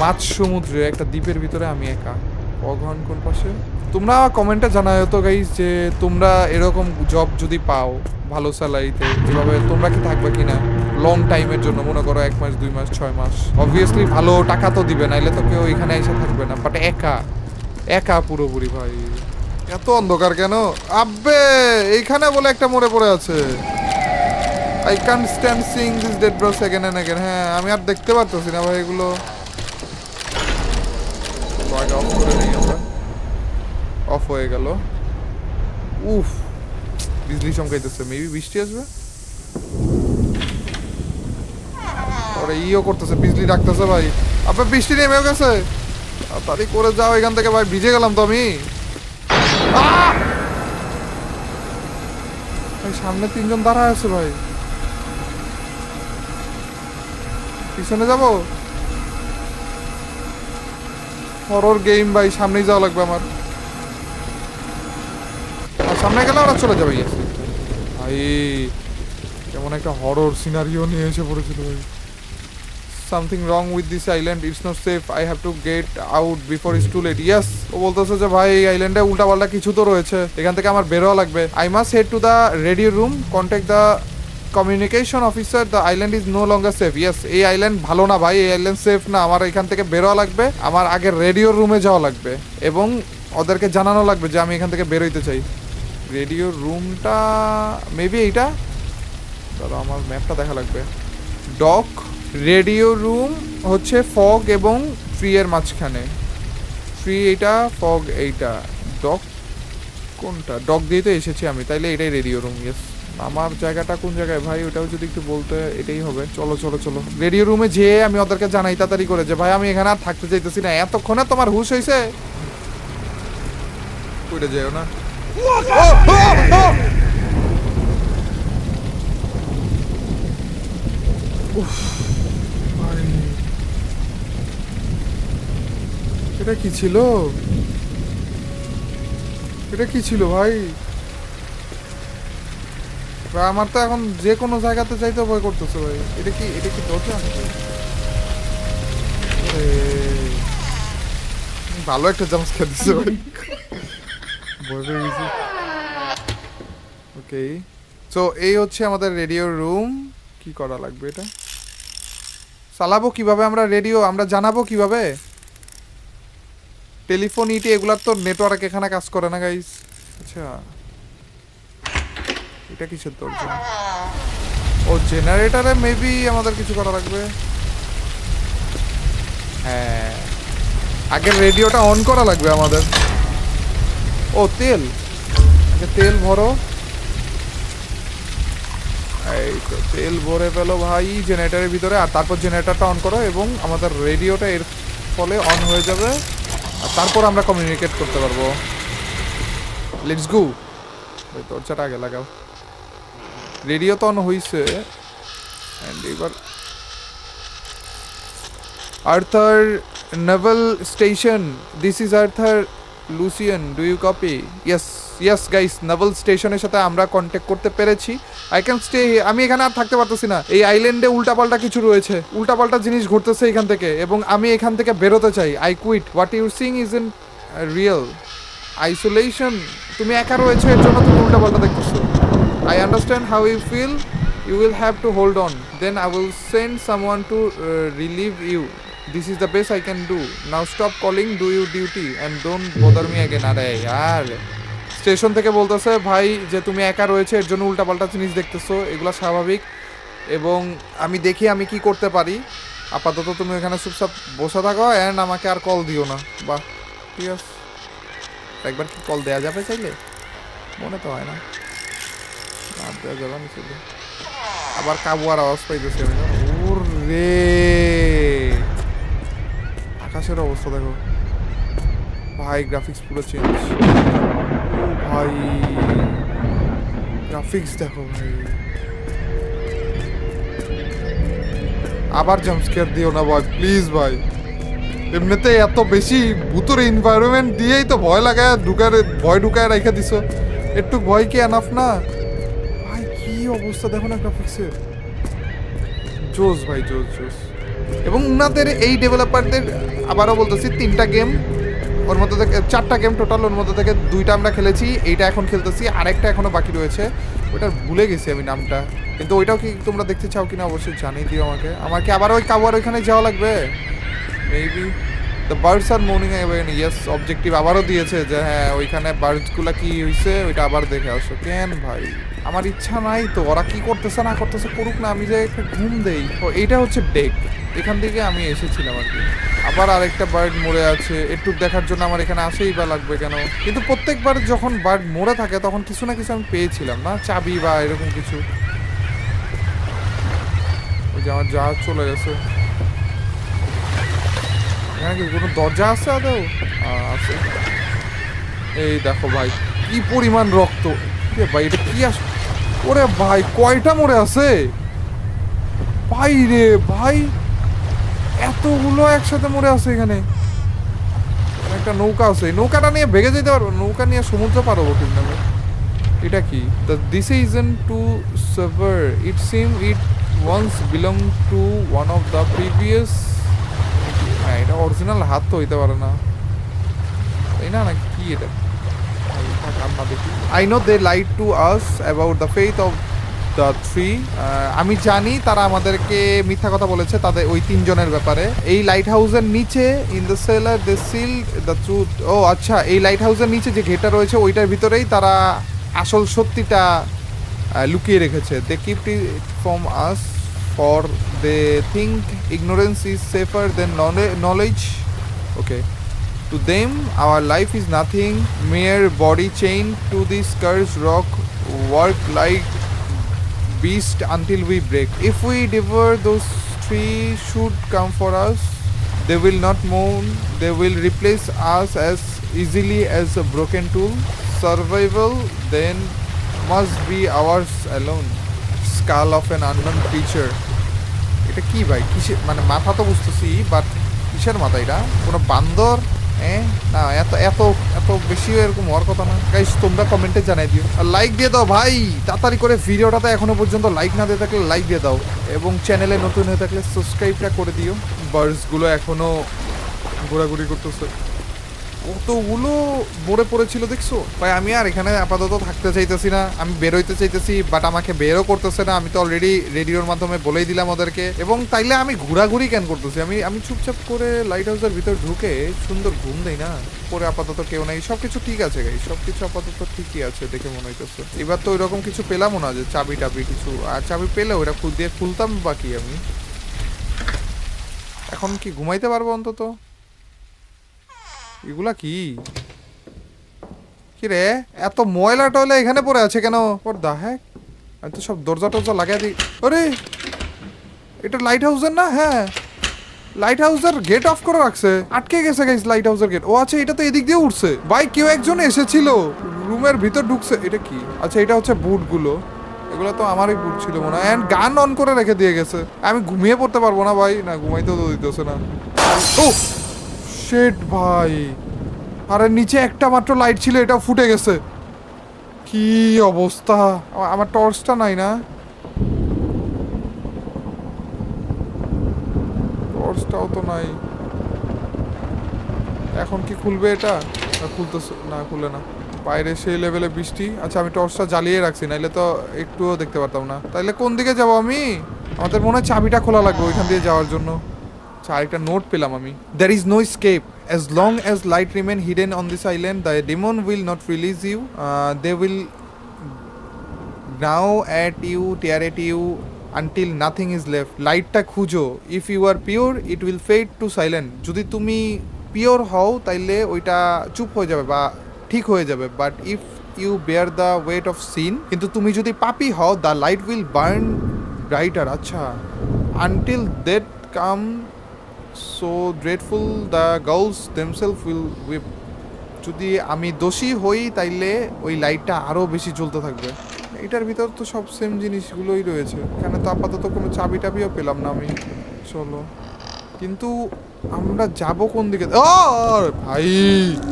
মাঝ সমুদ্রে একটা দ্বীপের ভিতরে আমি একা। ফগ হর্ন কোন পাশে? তোমরা কমেন্টে জানাও তো গাইস, যে তোমরা এরকম জব যদি পাও ভালো স্যালারিতে, এভাবে তোমরা কি থাকবে কিনা লং টাইমের জন্য? মনে করো 1 মাস 2 মাস 6 মাস, অবভিয়াসলি ভালো টাকা তো দিবে, নাইলে তো কেউ এখানে এসে থাকবে না। বাট একা একা পুরোপুরি ভাই। এত অন্ধকার কেন? আব্বে এইখানে বলে একটা মরে পড়ে আছে। I can stand seeing this dead bros again and again. হ্যাঁ আমি আর দেখতে পারতেছি না ভাই এগুলো। অফ করে নিই আমরা। অফ হয়ে গেল। উফ, বিজলি চমকাইতেছে, মেবি বৃষ্টি আসবে। ওরা ইও করতেছে, বিজলি ডাকতেছে ভাই। আপনার বৃষ্টি নেমেও গেছে, তাড়াতাড়ি করে যাও এখান থেকে ভাই, ভিজে গেলাম তো আমি। ভাই সামনে 3 জন দাঁড়ায় আছে ভাই, পিছনে যাব। হরর গেম ভাই, সামনেই যাওয়া লাগবে আমার। আর সামনে গেলে ওরা চলে যাবে। ভাই কেমন একটা হরর সিনারিও নিয়ে এসে পড়েছিল ভাই। Something wrong with this island, it's not safe, I have to get out before it's too late. Yes, ও বলতেছে যে ভাই এই আইল্যান্ডে উল্টা পাল্টা কিছু তো রয়েছে, এখান থেকে আমার বেরোয়া লাগবে। I must head to the radio room, contact the communication officer, the island is no longer safe. Yes, এই আইল্যান্ড ভালো না ভাই, এই আইল্যান্ড সেফ না, আমার এখান থেকে বেরোয়া লাগবে। আমার আগে রেডিও রুমে যাওয়া লাগবে এবং ওদেরকে জানানো লাগবে যে আমি এখান থেকে বেরোইতে চাই। রেডিও রুমটা মেবি এইটা, দাদা আমার ম্যাপটা দেখা লাগবে। ডক রেডিও রুম হচ্ছে ফগ এবং ফ্রি এর মাঝখানে। ফ্রি এইটা, ফগ এইটা, ডক কোনটা? ডক দিয়ে তো এসেছি আমি, তাইলে এটাই রেডিও রুম। ইয়েস, আমার জায়গাটা কোন জায়গায় ভাই ওটাও যদি একটু বলতে, এটাই হবে। চলো চলো চলো রেডিও রুমে যেয়ে আমি ওদেরকে জানাই তাড়াতাড়ি করে যে ভাই আমি এখানে আর থাকতে চাইতেছি না। এতক্ষণে তোমার হুশ হয়েছে? কইটা যাও না। এটা কি ছিল? এটা কি ছিল ভাই? আমার তো এখন যে কোনো জায়গাতে যাইতে ভয় করতেছে ভাই। এটা কি দরজা? ভালো একটা জাম্প স্কেয়ার দিছে ভাই, ভয় পেয়ে গেছি। ওকে, সো এই হচ্ছে আমাদের রেডিও রুম। কি করা লাগবে এটা? চালাবো কিভাবে আমরা রেডিও? আমরা জানাবো কিভাবে? টেলিফোন ইটি এগুলার তো নেটওয়ার্ক এখানে কাজ করে না গাইস। আচ্ছা, এটা কিসের দরজা? ও জেনারেটরে মেবি আমাদের কিছু করা লাগবে। হ্যাঁ, আগে রেডিওটা অন করা লাগবে আমাদের। ও তেল, আগে তেল ভরো। এই তো তেল ভরে ফেলো ভাই জেনারেটরের ভিতরে, আর তারপর জেনারেটরটা অন করো এবং আমাদের রেডিওটা এর ফলে অন হয়ে যাবে, আর তারপর আমরা কমিউনিকেট করতে পারবো। Let's go. ওই দরজাটা আগে লাগাও। রেডিও তো অন হয়েছে। এন্ড এবার Arthur naval station, this is Arthur Lucian, do you copy? Yes yes guys, naval স্টেশনের সাথে আমরা কন্ট্যাক্ট করতে পেরেছি। I can stay. আমি এখানে আর থাকতে পারতেছি না। এই আইল্যান্ডে উল্টাপাল্টা কিছু রয়েছে, উল্টাপাল্টা জিনিস ঘটতেছে এখান থেকে, এবং আমি এখান থেকে বেরোতে চাই। I quit. What you seeing is unreal. Isolation, তুমি একা রয়েছে এর জন্য তুমি উল্টাপাল্টা দেখতেছো। I understand how you feel. You will have to hold on. Then I will send someone to relieve you. This is the best I can do. Now stop calling, do your duty and don't bother me again. আরে यार, station থেকে বলতেছে ভাই যে তুমি একা রয়েছে এর জন্য উল্টাপাল্টা জিনিস দেখতেছো, এগুলো স্বাভাবিক, এবং আমি দেখি আমি কি করতে পারি। আপাতত তুমি এখানে চুপচাপ বসে থাকো এন্ড আমাকে আর কল দিও না। বাহ, ঠিক আছে। একবার কি কল দেয়া যাবে চাইলে? মনে তো হয় না। আবার কাবুয়ার আওয়াজ পাইতেছি আমি। ওরে, আকাশের অবস্থা দেখো ভাই, গ্রাফিক্স পুরো চেঞ্জ ভাই, গ্রাফিক্স দেখো ভাই। আবার জাম্পস্কেয়ার দিও না ভাই, প্লিজ ভাই। এমনিতে এত বেশি ভূতুর এনভায়রনমেন্ট দিয়েই তো ভয় লাগায় ভয় ঢুকায় রেখে দিছো, একটু ভয় কি এনাফ না? কি অবস্থা দেখো না গ্রাফিক্সের। জোস ভাই, জোস জোস। এবং উনাদের এই ডেভেলপারদের আবারও বলতেছি, 3টা গেম, ওর মধ্যে থেকে 4টা গেম টোটাল, ওর মধ্যে থেকে 2টা আমরা খেলেছি, এইটা এখন খেলতেছি, আরেকটা এখনো বাকি রয়েছে, ওইটা ভুলে গেছি আমি নামটা। কিন্তু ওইটাও কি তোমরা দেখতে চাও কিনা অবশ্যই জানিয়ে দিও আমাকে। আমার কি আবার ওই কাবুয়ার ওইখানে যাওয়া লাগবে? Maybe the birds are morning awaken. Yes, objective আবারও দিয়েছে যে হ্যাঁ ওইখানে বার্ডসগুলো কি হয়েছে ওইটা আবার দেখে আসো। কেন ভাই, আমার ইচ্ছা নাই তো, ওরা কি করতেছে না করতেছে করুক না, আমি যে একটা ঘুম দেই। ও এইটা হচ্ছে ডেক, এখান থেকে আমি এসেছিলাম আর কি। আবার আরেকটা বার্ড মরে আছে, একটু দেখার জন্য আমার এখানে আসেই বা লাগবে কেন? কিন্তু প্রত্যেকবার যখন বার্ড মরে থাকে তখন কিছু না কিছু আমি পেয়েছিলাম না, চাবি বা এরকম কিছু। ওই যে আমার জাহাজ চলে গেছে। এখানে কি কোনো দরজা আছে আদৌ? আছে। এই দেখো ভাই কি পরিমাণ রক্ত ভাই, এটা কি আস? ওরে ভাই কয়টা মরে আছে ভাই রে ভাই, এতগুলো একসাথে মরে আছে এখানে। একটা নৌকা আছে, নৌকাটা নিয়ে ভেগে যেতে পারবো, নৌকা নিয়ে সমুদ্র পারবো ঠিক না? এটা কি? The this isn't to server, it seem it once belong to one of the previous. হ্যাঁ, এটা অরিজিনাল হাত তো হইতে পারে না, তাই না? না কি এটা? I know they lied to us about the fate of the three. আমি জানি তারা আমাদেরকে মিথ্যা কথা বলেছে তাদের ওই 3 জনের ব্যাপারে। এই লাইট হাউসের নিচে in the cellar they sealed the truth. ও আচ্ছা, এই লাইট হাউসের নিচে যে ঘেটা রয়েছে ওইটার ভিতরেই তারা আসল সত্যিটা লুকিয়ে রেখেছে। They kept it from us for they think ignorance is safer than knowledge. Okay, to them our life is nothing, mere body chained to this cursed rock, work like beast until we break. If we devour those three should come for us, they will not mourn, they will replace us as easily as a broken tool. Survival then must be ours alone. Skull of an unknown creature. এটা কি ভাই? কিসের মানে মাথা তো বুঝতেছি, but কিসের মাথা এটা? কোনো বান্দর? না, এত এত এত এত বেশি এরকম হওয়ার কথা না। গাইস তোমরা কমেন্টে জানাই দিও আর লাইক দিয়ে দাও ভাই তাড়াতাড়ি করে। ভিডিওটাতে এখনো পর্যন্ত লাইক না দিয়ে থাকলে লাইক দিয়ে দাও এবং চ্যানেলে নতুন হয়ে থাকলে সাবস্ক্রাইবটা করে দিও। বার্ডসগুলো এখনো ঘোরাঘুরি করতেছে, কতগুলো মরে পড়েছিল দেখছো ভাই। আমি আর এখানে আপাতত থাকতে চাইতেছি না, আমি বেরোইতে চাইতেছি বাট আমাকে বেরও করতেছে না। আমি তো অলরেডি রেডিওর মাধ্যমে বলেই দিলাম ওদেরকে। এবং তাইলে আমি ঘোরাঘুরি কেন করতেছি? আমি চুপচাপ করে লাইট হাউসের ভিতর ঢুকে সুন্দর ঘুম দেই না। পরে আপাতত কেউ নাই, সবকিছু ঠিক আছে গাই, সবকিছু আপাতত ঠিকই আছে দেখে মনে হইতেছে। এবার তো ওইরকম কিছু পেলামও না যে চাবি টাবি কিছু, আর চাবি পেলে ওটা দিয়ে খুলতাম বাকি। আমি এখন কি ঘুমাইতে পারবো অন্তত? এগুলা কি কি রে? এত ময়লা টয়লা এখানে পড়ে আছে কেন? ওর দা হ্যাঁ, আমি তো সব দরজা টরজা লাগাই দিই। আরে এটা লাইট হাউসের না? হ্যাঁ, লাইট হাউসের গেট অফ করে রাখছে, আটকে গেছে গাইস লাইট হাউসের গেট। ও আচ্ছা, এটা তো এদিক দিয়ে উঠছে ভাই। কেউ একজন এসেছিল রুমের ভিতর ঢুকছে। এটা কি? আচ্ছা এটা হচ্ছে বুটগুলো, এগুলো তো আমারই বুট ছিল মনে হয়। এন্ড গান অন করে রেখে দিয়ে গেছে। আমি ঘুমিয়ে পড়তে পারবো না ভাই, না ঘুমাইতেও তো দিতেছে না। ও শিট ভাই, আরে নিচে একটা মাত্র লাইট ছিল, এটা ফুটে গেছে। কি অবস্থা! আমার টর্চটা নাই না, টর্চটাও তো নাই। এখন কি খুলবে এটা? খুলতেছে না, খুলে না। বাইরে সেই লেভেলে বৃষ্টি। আচ্ছা আমি টর্চটা জ্বালিয়ে রাখছি, নাইলে তো একটুও দেখতে পারতাম না। তাইলে কোন দিকে যাব আমি? আমাদের মনে হয় চাবিটা খোলা লাগবে ওইখান দিয়ে যাওয়ার জন্য। আচ্ছা আরেকটা নোট পেলাম আমি। There is no escape as long as light remain hidden on this island. The demon will not release you. They will gnaw at you, tear at you until nothing is left. লাইটটা খুঁজো। If you are pure, it will fade to silent. যদি তুমি pure হও তাইলে ওইটা চুপ হয়ে যাবে বা ঠিক হয়ে যাবে। But if you bear the weight of sin, কিন্তু তুমি যদি পাপি হও, the light will burn brighter. আচ্ছা, until death come so dreadful the girls themselves will weep. যদি আমি দোষী হই তাইলে ওই লাইটটা আরও বেশি জ্বলতে থাকবে। এটার ভিতর তো সব সেম জিনিসগুলোই রয়েছে। এখানে তো আপাতত কোনো চাবি টাবিও পেলাম না আমি। চলো, কিন্তু আমরা যাব কোন দিকে? ও ভাই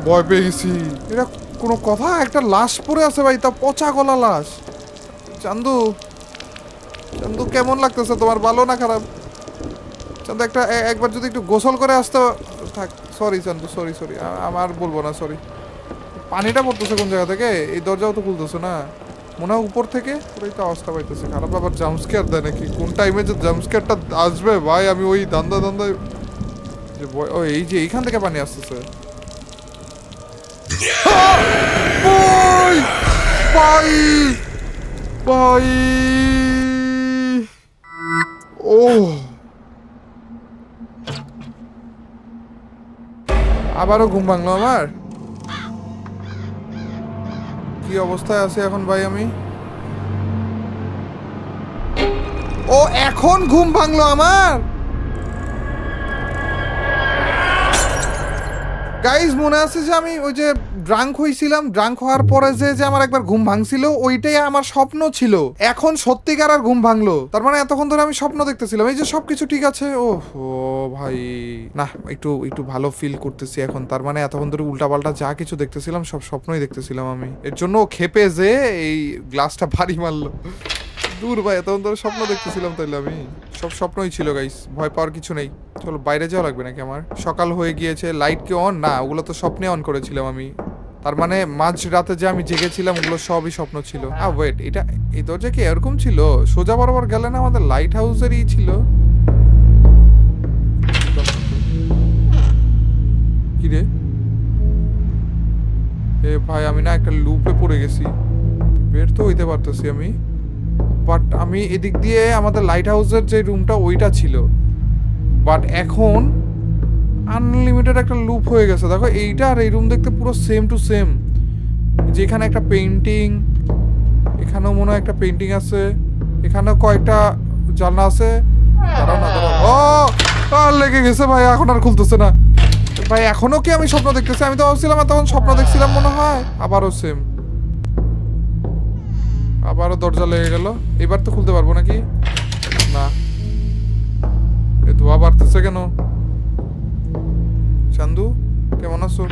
ভয় পেয়ে গেছি। এটা কোনো কথা? একটা লাশ পড়ে আছে ভাই, তা পচা গলা লাশ। চান্দু, চান্দু কেমন লাগতেছে তোমার? ভালো না খারাপ? চান্দু একটা একবার যদি একটু গোসল করে আসতে থাক। সরি চান্দু, সরি সরি, আমার বলবো না সরি। পানিটা পড়তেছে কোন জায়গা থেকে? এই দরজাও তো খুলতেছে না মনে হয় উপর থেকে। ওই তো অবস্থা পাইতেছে খারাপ। আবার জাম্পস্কেয়ার দেয় নাকি? কোন টাইমে যে জাম্পস্কেয়ারটা আসবে ভাই, আমি ওই দান্দায় যে ও এই যে এইখান থেকে পানি আসতেছে। ভাই ভাই ভাই, ও আবারও ঘুম ভাঙলো আমার। কি অবস্থায় আছে এখন ভাই আমি? ও এখন ঘুম ভাঙলো আমার। গাইজ মনে আছে যে আমি ওই যে ড্রাঙ্ক হয়েছিলাম, ড্রাঙ্ক হওয়ার পরে যে আমার একবার ঘুম ভাঙছিল, ওইটাই আমার স্বপ্ন ছিল। এখন সত্যিকার আর ঘুম ভাঙলো। তার মানে এতক্ষণ ধরে আমি স্বপ্ন দেখতেছিলাম। এই যে সবকিছু ঠিক আছে। ও ভাই না, একটু ভালো ফিল করতেছি এখন। তার মানে এতক্ষণ ধরে উল্টাপাল্টা যা কিছু দেখতেছিলাম সব স্বপ্নই দেখতেছিলাম আমি। এর জন্য খেপে যে এই গ্লাসটা ভারী মারলো। দূর ভাই, এতক্ষণ ধরে স্বপ্ন দেখতেছিলাম তাইলে আমি। সব স্বপ্নই ছিল গাইস, ভয় পাওয়ার কিছু নেই। চলো বাইরে যাওয়া লাগবে নাকি আমার? সকাল হয়ে গিয়েছে। লাইট কি অন? না, ওগুলো তো স্বপ্নে অন করেছিলাম আমি। তার মানে মাঝ রাতে যে আমি জেগেছিলাম ওগুলো সবই স্বপ্ন ছিল। ওয়েট, এটা এই দরজা কি এরকম ছিল? সোজা বরাবর গেলে না আমাদের লাইট হাউসেরই ছিল। কি রে? এ ভাই আমি না একটা লুপে পড়ে গেছি, বের তো হইতে পারতেছি আমি। বাট আমি এদিক দিয়ে আমাদের লাইট হাউসের যে রুমটা ওইটা ছিল, বাট এখন আনলিমিটেড একটা লুপ হয়ে গেছে। দেখো এইটা আর এই রুম দেখতে পুরো সেম টু সেম। যেখানে একটা পেইন্টিং, এখানেও মনে হয় একটা পেইন্টিং আছে, এখানেও কয়েকটা জানলা আছে। দাঁড়াও না, দাঁড়াও। ও আর লেগে গেছে ভাই, এখন আর খুলতেছে না ভাই। এখনো কি আমি স্বপ্ন দেখতেছি? আমি তো ভাবছিলাম তখন স্বপ্ন দেখছিলাম মনে হয়। আবারও সেম, আবারও দরজা লেগে গেল। এবার তো খুলতে পারবো নাকি? না, এ ধোয়া বাড়তেছে কেন? চান্দু কেমন আছো?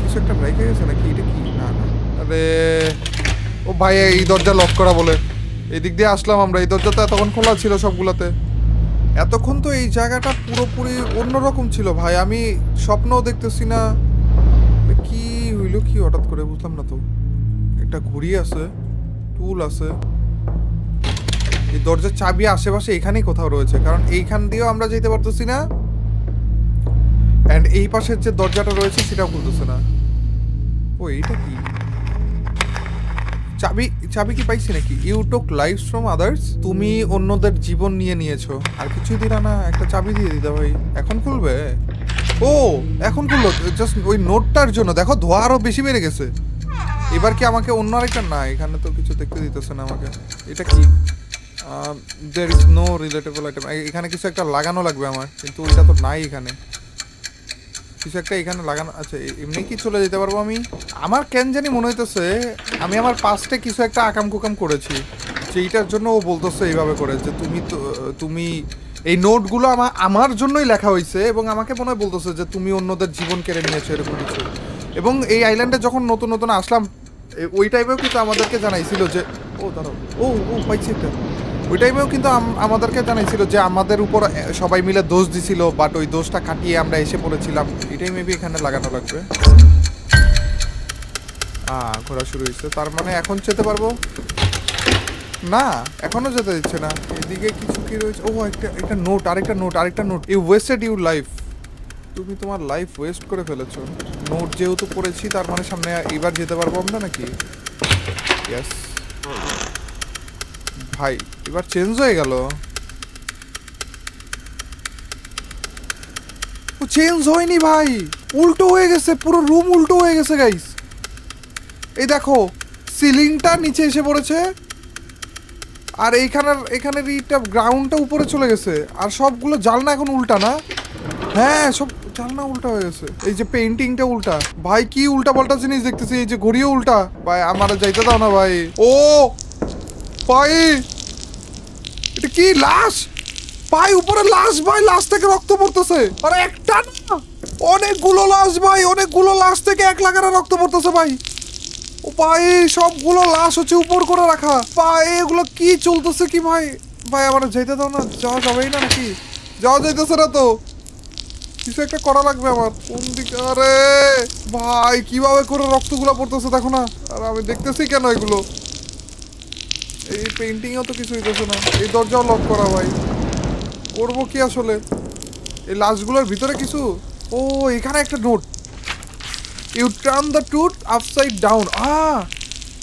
কিছু একটা ব্রেক হয়ে গেছে নাকি? এটা কি? না না, আরে ও ভাই, এই দরজা লক করা বলে এই দিক দিয়ে আসলাম আমরা। এই দরজা তো এতক্ষণ খোলা ছিল সবগুলাতে। এতক্ষণ তো এই জায়গাটা পুরোপুরি অন্যরকম ছিল ভাই, আমি স্বপ্নও দেখতেছি না। কি হইলো কি হঠাৎ করে বুঝলাম না তো। একটা ঘড়ি আছে, টুল আছে। এই দরজার চাবি আশেপাশে এখানেই কোথাও রয়েছে, কারণ এইখান দিয়েও আমরা যেতে পারতেছি না। এন্ড এই পাশের যে দরজাটা রয়েছে সেটাও খুলতেছে না। ও এইটা কি? চাবি চাবি কি পাইছি নাকি? You took lives from others, তুমি অন্যদের জীবন নিয়ে নিয়েছো। আর কিছুই দিলা না, একটা চাবি দিয়ে দিতে ভাই। এখন খুলবে? ও এখন খুললো, জাস্ট ওই নোটটার জন্য। দেখো ধোয়া আরো বেশি বেড়ে গেছে। এবার কি আমাকে অন্য আরেকটা? না, এখানে তো কিছু দেখতে দিতেছে না আমাকে। এটা কি? There is no relatable item. এখানে কিছু একটা লাগানো লাগবে আমার, কিন্তু ওইটা তো নাই এখানে। কিছু একটা এখানে লাগানো। আচ্ছা, এমনি কি চলে যেতে পারবো আমি? আমার কেন জানি মনে হইতেছে আমি আমার পাস্টে কিছু একটা আকাম কুকাম করেছি, যেইটার জন্য ও বলতেছে এইভাবে করে যে তুমি এই নোটগুলো আমার জন্যই লেখা হয়েছে, এবং আমাকে মনে হয় বলতেছে যে তুমি অন্যদের জীবন কেড়ে নিয়েছো, এরকম কিছু। এবং এই আইল্যান্ডে যখন নতুন নতুন আসলাম ওই টাইমেও কিন্তু আমাদেরকে জানাইছিল যে ও দাঁড়াও, ও ও পাইছি একটা। ওই টাইমেও কিন্তু আমাদেরকে জানাইছিল যে আমাদের উপর সবাই মিলে দোষ দিছিল, বাট ওই দোষটা কাটিয়ে আমরা এসে পড়েছিলাম। এটাই মেবি এখানে লাগানো লাগবে। ঘোরা শুরু হয়েছে, তার মানে এখন যেতে পারবো না? এখনো যেতে দিচ্ছে না। এদিকে কিছু কি রয়েছে? ও একটা নোট, আরেকটা note. You wasted your life, তুমি তোমার লাইফ ওয়েস্ট করে ফেলেছো। নোট যেহেতু পড়েছি তার মানে সামনে এবার যেতে পারবো আমরা নাকি? ইয়েস ভাই, এবার চেঞ্জ হয়ে গেল। ও চেঞ্জ হয়নি ভাই, উল্টো হয়ে গেছে, পুরো রুম উল্টো হয়ে গেছে গাইস। এই দেখো, সিলিংটা নিচে এসে পড়েছে, আর এখানের এইটা গ্রাউন্ডটা উপরে চলে গেছে, আর সবগুলো জানলা এখন উল্টা না? হ্যাঁ, সব জানলা উল্টা হয়ে গেছে। এই যে পেইন্টিংটা উল্টা। ভাই কি উল্টা পাল্টা জিনিস দেখতেছি। এই যে ঘড়িও উল্টা। ভাই আমার যাইতে দাও না ভাই। ও ভাই, এটা কি? লাশ ভাই, উপরে লাশ ভাই, লাশ থেকে রক্ত পড়তেছে। আরে একটা না, অনেকগুলো লাশ ভাই, অনেকগুলো লাশ থেকে এক লাগারে রক্ত পড়তেছে ভাই। ও ভাই, সবগুলো লাশ হচ্ছে উপর করে রাখা ভাই। এগুলো কি চলতেছে কি ভাই? ভাই আমার যাইতে দাও না, যাওয়া যাবেই না নাকি? যাওয়া যাইতেছে না তো, কিছু একটা করা লাগবে আমার। কোন দিকে? আরে ভাই, কিভাবে করে রক্তগুলো পড়তেছে দেখো না। আর আমি দেখতেছি কেন এগুলো? এই পেইন্টিংও তো কিছু হইতেছে না। এই দরজাও লক করা ভাই, করবো কি আসলে? এই লাশগুলোর ভিতরে কিছু। ও এখানে একটা note, you turn the truth upside down.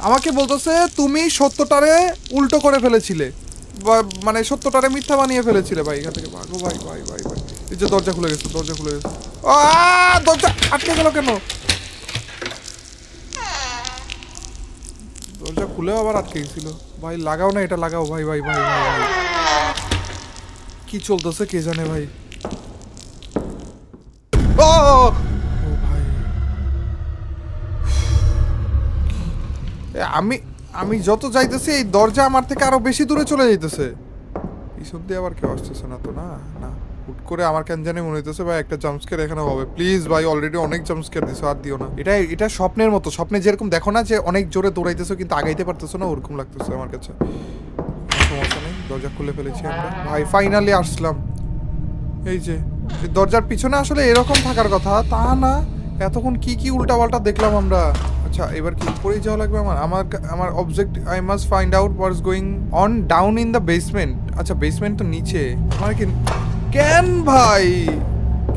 আমাকে বলতেছে তুমি সত্যটারে উল্টো করে ফেলেছিলে, মানে সত্যটারে মিথ্যা বানিয়ে ফেলেছিলে ভাই। এখান থেকে ভাগো ভাই ভাই ভাই ভাই। এই যে দরজা খুলে গেছে, দরজা খুলে গেছে। দরজা আটকে গেল কেন? দরজা খুলেও আবার আটকে গেছিল ভাই। লাগাও না, এটা লাগাও ভাই ভাই ভাই ভাই ভাই। কি চলতেছে কে জানে ভাই। ও ভাই, আমি যত যাইতেছি এই দরজা আমার থেকে আরো বেশি দূরে চলে যাইতেছে। পিছন দিয়ে আবার কেউ আসতেছে না তো? না না, হুট করে আমার কেন জানি মনে হইতেছে ভাই একটা জাম্পস্কেয়ার এখানে হবে। প্লিজ ভাই, অলরেডি অনেক জাম্পস্কেয়ার দিছো, আর দিও না। এটা স্বপ্নের মতো। স্বপ্নে যেরকম দেখো না যে অনেক জোরে দৌড়াইতেছো কিন্তু আগাইতে পারতেছো না, ওরকম লাগতেছে আমার কাছে। সমস্যা নেই, দরজা খুলে ফেলেছি আমরা ভাই, ফাইনালি আসলাম। এই যে দরজার পিছনে আসলে এরকম থাকার কথা তা না। এতক্ষণ কি কি উল্টাপাল্টা দেখলাম আমরা। আচ্ছা, এবার কি উপরেই যাওয়া লাগবে আমার object? I must find out what's going on down in the basement. আচ্ছা, বেসমেন্ট তো নিচে। আমার কি কেন ভাই,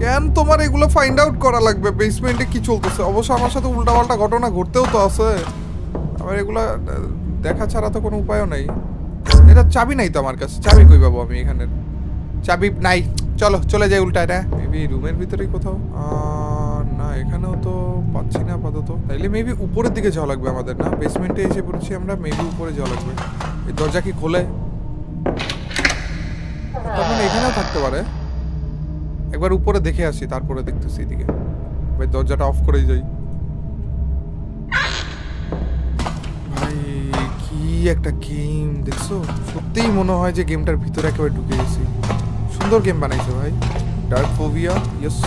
কেন তোমার এগুলো ফাইন্ড আউট করা লাগবে? বেসমেন্টে কি চলতেছে? অবশ্য আমার সাথে উল্টাপাল্টা ঘটনা ঘটতেও তো আছে, আবার এগুলা দেখা ছাড়া তো কোনো উপায়ও নাই। এটা চাবি নাই তো আমার কাছে, চাবি কই পাবো আমি? এখানের চাবি নাই। চলো চলে যাই উল্টা। এটা মেবি রুমের ভিতরেই কোথাও। না, এখানেও তো পাচ্ছি না আপাতত। তাইলে মেবি উপরের দিকে যাওয়া লাগবে আমাদের। না, বেসমেন্টে এসে পড়েছি আমরা, মেবি উপরে যাওয়া লাগবে। এই দরজা কি খোলে? তখন এখানেও থাকতে পারে। একবার উপরে দেখে আসি, তারপরে দেখতেছি এদিকে। ভাই দরজাটা অফ করেই যাই। ভাই কি একটা গেম দেখছো? সত্যিই মনে হয় যে গেমটার ভিতরে একেবারে ঢুকে গেছি। সুন্দর গেম বানাইছে ভাই, ডার্ক ফোবিয়া। ইয়েস,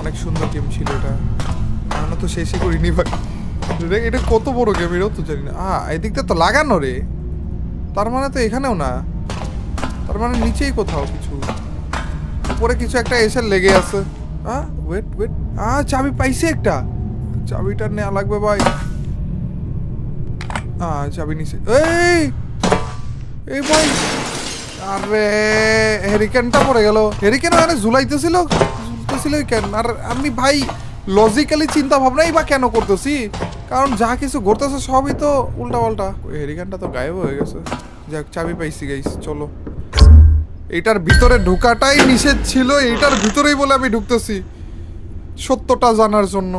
অনেক সুন্দর গেম ছিল এটা। তো শেষই করিনি ভাই। এটা কত বড় গেম এটাও তো জানি না। এদিকটা তো লাগানো রে, তার মানে তো এখানেও না, তার মানে নিচেই কোথাও কিছু, উপরে কিছু একটা এসে লেগে আছে। ওয়েট ওয়েট, চাবি পাইছি একটা, চাবিটা নেওয়া লাগবে ভাই। চাবি নিচে। এই ভাই, আরে হেরিকেনটা পড়ে গেল। হেরিকেন ওখানে ঝুলাইতেছিল কেন? আর আমি ভাই লজিক্যালি চিন্তা ভাবনাই বা কেন করতেছি, কারণ যা কিছু ঘটতেছে সবই তো উল্টা পাল্টা। ওই হেরিকেনটা তো গায়েব হয়ে গেছে। যাক, চাবি পাইছি গাইস, চলো। এইটার ভিতরে ঢোকাটাই নিষেধ ছিল, এইটার ভিতরেই বলে আমি ঢুকতেছি সত্যটা জানার জন্য।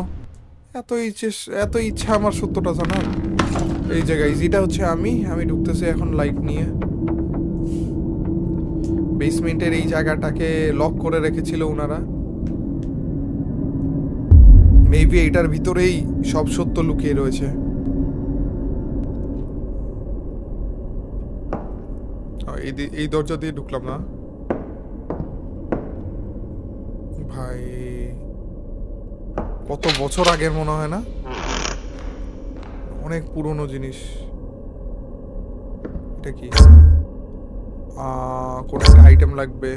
এত ইচ্ছা আমার সত্যটা জানার। এই জায়গায় যেটা হচ্ছে আমি ঢুকতেছি এখন লাইট নিয়ে। বেসমেন্টের এই জায়গাটাকে লক করে রেখেছিল ওনারা। মেবি এইটার ভিতরেই সব সত্য লুকিয়ে রয়েছে। এই দরজা দিয়ে ঢুকলাম না ভাই, কত বছর আগের মনে হয় না, অনেক পুরনো জিনিস। এটা কি? কোন একটা আইটেম লাগবে।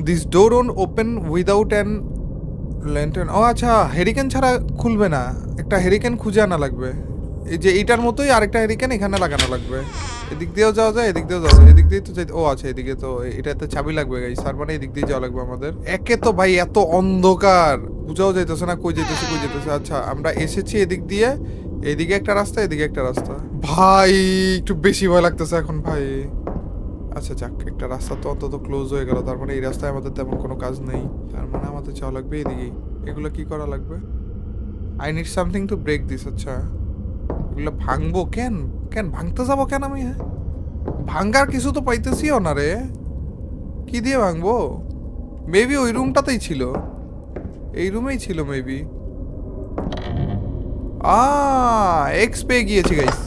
This door won't open without an lantern. আচ্ছা, হেরিকেন ছাড়া খুলবে না, একটা হেরিকেন খুঁজে আনা লাগবে। এই যে এইটার মতোই আরেকটা হেরিকেন এখানে লাগানো লাগবে। এদিক দিয়েও যাওয়া যায়, এদিক দিয়েও যাওয়া যায়, এদিক দিয়ে তো আচ্ছা, এদিকে তো এটাতে চাবি লাগবে গাইস, তার মানে এদিক দিয়ে যাওয়া লাগবে আমাদের। একে তো ভাই এত অন্ধকার, বুঝাও যাইতেছে না কই যেতেছে। আচ্ছা, আমরা এসেছি এদিক দিয়ে, এদিকে একটা রাস্তা, এদিকে একটা রাস্তা। ভাই একটু বেশি ভয় লাগতেছে এখন ভাই। আচ্ছা যাক, একটা রাস্তা তো অন্তত ক্লোজ হয়ে গেল, তার মানে এই রাস্তায় আমাদের তেমন কোনো কাজ নেই, তার মানে আমাদের যাওয়া লাগবে এদিকেই। এগুলো কি করা লাগবে? I need something to break this. আচ্ছা, এগুলো ভাঙবো কেন? ভাঙতে যাবো কেন আমি? ভাঙ্গার কিছু তো পাইতেছিও না রে, কি দিয়ে ভাঙবো? মেবি ওই রুমটাতেই ছিল, এই রুমেই ছিল মেবি। এক্স পেয়ে গিয়েছি গাইস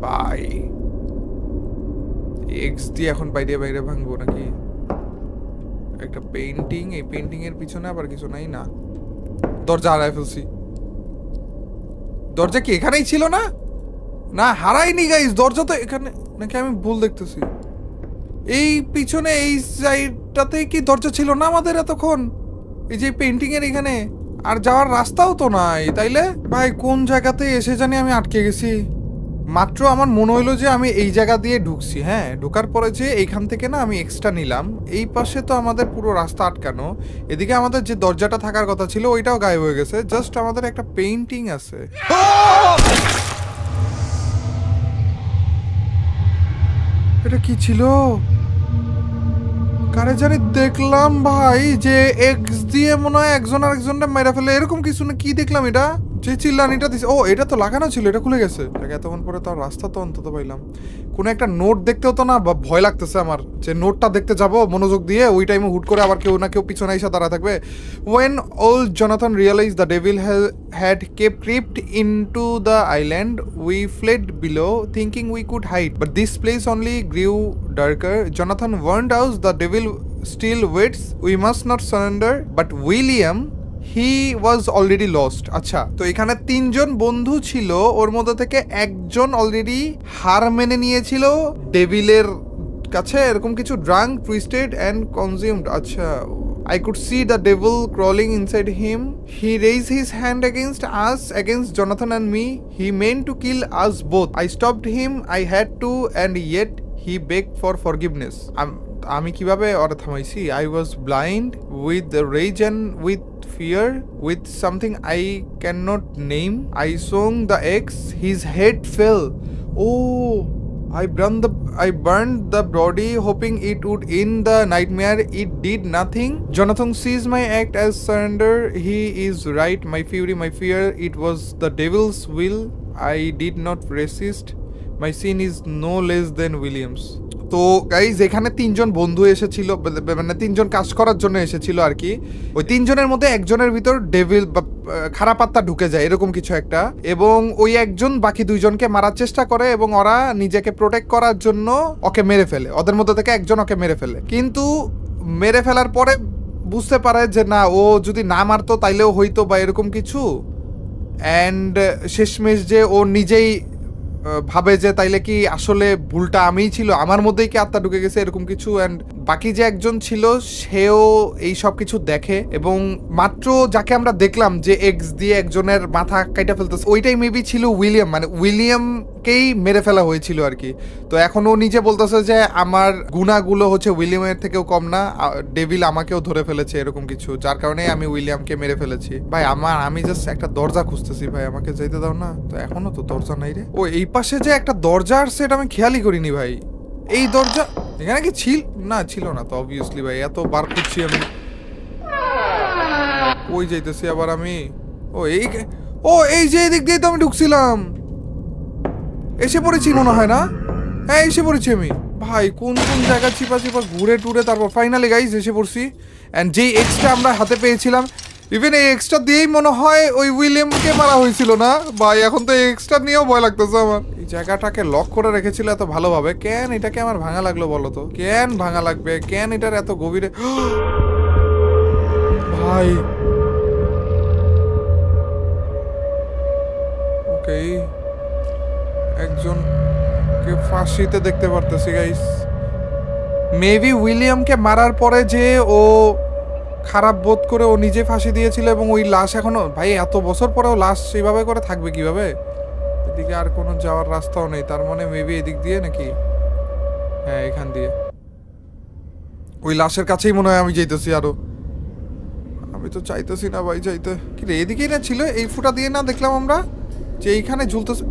ভাই। এক্স দিয়ে এখন বাইরে ভাঙবো নাকি? একটা পেইন্টিং, এই পেইন্টিং এর পিছনে আবার কিছু নাই না। দরজা হারাই ফেলছি। দরজা কি এখানেই ছিল না? না, হারাইনি গাইস, দরজা তো এখানে নাকি আমি ভুল দেখতেছি? এই পিছনে এই সাইডটাতে কি দরজা ছিল না আমাদের এতক্ষণ? এই যে পেইন্টিং এর এখানে, আর যাওয়ার রাস্তাও তো নাই, তাইলে ভাই কোন জায়গাতে এসে জানি আমি আটকে গেছি। মাত্র আমার মনে হইলো যে আমি এই জায়গা দিয়ে ঢুকছি, হ্যাঁ, ঢোকার পরে যে এইখান থেকে না আমি এক্সট্রা নিলাম, এই পাশে তো আমাদের পুরো রাস্তা আটকানো। এদিকে আমাদের যে দরজাটা থাকার কথা ছিল ওইটাও গায়েব হয়ে গেছে, জাস্ট আমাদের একটা পেইন্টিং আছে। এটা কি ছিল? কারে জানি দেখলাম ভাই যে এক্স দিয়ে মনে হয় একজন আর একজনটা মেরে ফেলে, এরকম কিছু না। কি দেখলাম এটা? যে চিল্লানিটা দিছে, এটা তো লাগানো ছিল, এটা খুলে গেছে। এতক্ষণ পরে তো রাস্তা তো অন্তত পাইলাম। কোনো একটা নোট দেখতেও তো না ভয় লাগতেছে আমার, যে নোটটা দেখতে যাব মনোযোগ দিয়ে, ওই টাইমে হুট করে আবার কেউ না কেউ পিছনে এসে দাঁড়া থাকবে। When old Jonathan realized the devil had crept into the island, we fled below, thinking we could hide. But this place only grew darker. Jonathan warned us the devil still waits. We must not surrender. But William, he was already lost. আচ্ছা, তো এখানে তিনজন বন্ধু ছিল, ওর মধ্যে থেকে একজন already হার মেনে নিয়েছিল ডেভিলের কাছে, এরকম কিছু ড্রাঙ্ক, টুইস্টেড অ্যান্ড কনজিউমড। আচ্ছা, I could see the devil crawling inside him. He raised his hand against us, against Jonathan and me. He meant to kill us both. I stopped him. I had to, and yet he begged for forgiveness. আমি কিভাবে ওরা থামাইছি? I was blind with rage and with fear, with something I cannot name. I swung the axe. His head fell. Oh, I burned the body, hoping it would end the nightmare. It did nothing. Jonathan sees my act as surrender. He is right. My fury, my fear, it was the devil's will. I did not resist. My sin is no less than William's. তো guys, এখানে তিনজন বন্ধু এসেছিল, মানে তিনজন কাজ করার জন্য এসেছিল আর কি। ওই তিনজনের মধ্যে একজনের ভিতর ডেভিল বা খারাপ আত্মা ঢুকে যায়, এরকম কিছু একটা, এবং ওই একজন বাকি দুইজনকে মারার চেষ্টা করে, এবং ওরা নিজেকে প্রোটেক্ট করার জন্য ওকে মেরে ফেলে। ওদের মধ্যে থেকে একজন ওকে মেরে ফেলে, কিন্তু মেরে ফেলার পরে বুঝতে পারে যে না, ও যদি না মারতো তাইলেও হইতো বা এরকম কিছু অ্যান্ড শেষমেশ যে ও নিজেই ভাবে যে তাইলে কি আসলে ভুলটা আমিই ছিল, আমার মধ্যেই কি আত্মা ঢুকে গেছে এরকম কিছু। অ্যান্ড বাকি যে একজন ছিল সেও এই সব কিছু দেখে, এবং মাত্র যাকে আমরা দেখলাম যে এক্স দিয়ে একজনের মাথা কাইটা ফেলতেছে, ওইটাই মেবি ছিল উইলিয়াম, মানে উইলিয়ামকেই মেরে ফেলা হয়েছিল আর কি। তো এখন ও নিজে বলতেছে যে আমার গুণাগুলো হচ্ছে উইলিয়ামের থেকেও কম না, ডেভিল আমাকেও ধরে ফেলেছে এরকম কিছু, যার কারণে আমি উইলিয়ামকে মেরে ফেলেছি। ভাই আমি জাস্ট একটা দরজা খুঁজতেছি ভাই, আমাকে যাইতে দাও না। তো এখনো তো দরজা নাই রে। ও এই পাশে যে একটা দরজা আর সেটা আমি খেয়ালই করিনি ভাই। এই দরজা এখানে কি ছিল না তো অবভিয়াসলি ভাই, এত বার খুঁজছি আমি। ওই যাইতেছি আবার আমি। এই যে এদিক দিয়ে তো আমি ঢুকছিলাম, এসে পড়েছি মনে হয় না। হ্যাঁ এসে পড়েছি আমি ভাই, কোন কোন জায়গা চিপা ঘুরে টুরে তারপর ফাইনালি গাইজ এসে পড়ছি। অ্যান্ড যেই এক্সট্রা আমরা হাতে পেয়েছিলাম, ইভেন এই এক্সট্রা দিয়েই মনে হয় ওই উইলিয়ামকে মারা হয়েছিল না ভাই। এখন তো এই এক্সট্রা নিয়েও ভয় লাগতেছে আমার। এই জায়গাটাকে লক করে রেখেছিল এত ভালোভাবে, কেন এটাকে আমার ভাঙা লাগলো বলো তো? কেন ভাঙা লাগবে? কেন এটার এত গভীরে? ভাই ওকে, একজনকে ফাঁসিতে দেখতে পারতেছি গাইস। মেবি উইলিয়ামকে মারার পরে যে ও খারাপ বোধ করে ও নিজে ফাঁসি দিয়েছিল, এবং ওই লাশ এখনো, ভাই এত বছর পরেও লাশ সেইভাবে করে থাকবে কিভাবে? এদিকে আর কোনো যাওয়ার রাস্তাও নেই, তার মানে মেবি এদিক দিয়ে নাকি? হ্যাঁ এখান দিয়ে। ওই লাশের কাছেই মনে হয় আমি যাইতেছি আরো। আমি তো চাইতেছি না ভাই যাইতে। কি রে, এদিকেই না ছিল? এই ফুটা দিয়ে না দেখলাম আমরা যে এইখানে ঝুলতেছে।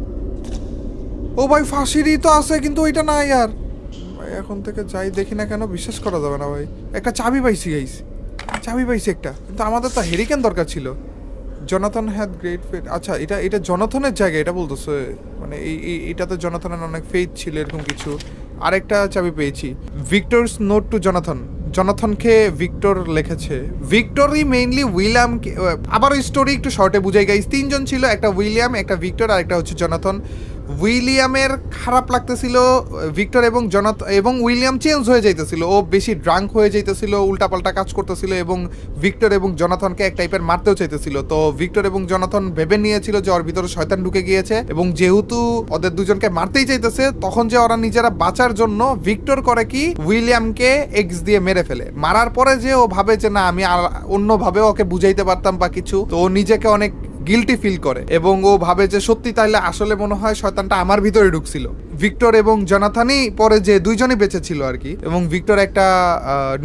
ও ভাই ফাঁসিরই তো আছে, কিন্তু ওইটা নাই আর ভাই। এখন থেকে যাই দেখি না কেন, বিশ্বাস করা যাবে না ভাই। একটা চাবি পাইছি গাইস, চাবি পাইছি একটা, কিন্তু আমাদের তো হেরিকেন দরকার ছিল। Jonathan had great faith. আচ্ছা এটা জনাথনের জায়গা, এটা বলতেছে মানে এটাতে জনাথনের অনেক ফেথ ছিল এরকম কিছু। আরেকটা চাবি পেয়েছি, ভিক্টরস নোট টু জনাথন। জনাথনকে ভিক্টর লিখেছে। ভিক্টরই মেইনলি উইলিয়ামকে, আবার ওই স্টোরি একটু শর্টে বুঝাই গাইস। তিনজন ছিল, একটা উইলিয়াম, একটা ভিক্টর, আর একটা হচ্ছে জনাথন। উইলিয়ামের খারাপ লাগতেছিল ভিক্টর এবং উইলিয়াম চেঞ্জ হয়ে যাইতেছিল, ও বেশি ড্রাঙ্ক হয়ে যাইতেছিল, উল্টাপাল্টা কাজ করতেছিল, এবং ভিক্টর এবং জনাথনকে এক টাইপের মারতেও চাইতেছিল। তো ভিক্টর এবং জনাথন ভেবে নিয়েছিল যে ওর ভিতরে শয়তান ঢুকে গিয়েছে, এবং যেহেতু ওদের দুজনকে মারতেই চাইতেছে, তখন যে ওরা নিজেরা বাঁচার জন্য ভিক্টর করে কি উইলিয়ামকে এক্স দিয়ে মেরে ফেলে। মারার পরে যে ও ভাবে যে না আমি আর অন্যভাবে ওকে বুঝাইতে পারতাম বা কিছু, তো ও নিজেকে অনেক গিল্টি ফিল করে, এবং ও ভাবে যে সত্যি তাইলে আসলে মনে হয় শয়তানটা আমার ভিতরে ঢুকছিল। ভিক্টর এবং জনাথনই পরে যে দুইজনই বেঁচে ছিল আর কি। এবং ভিক্টর একটা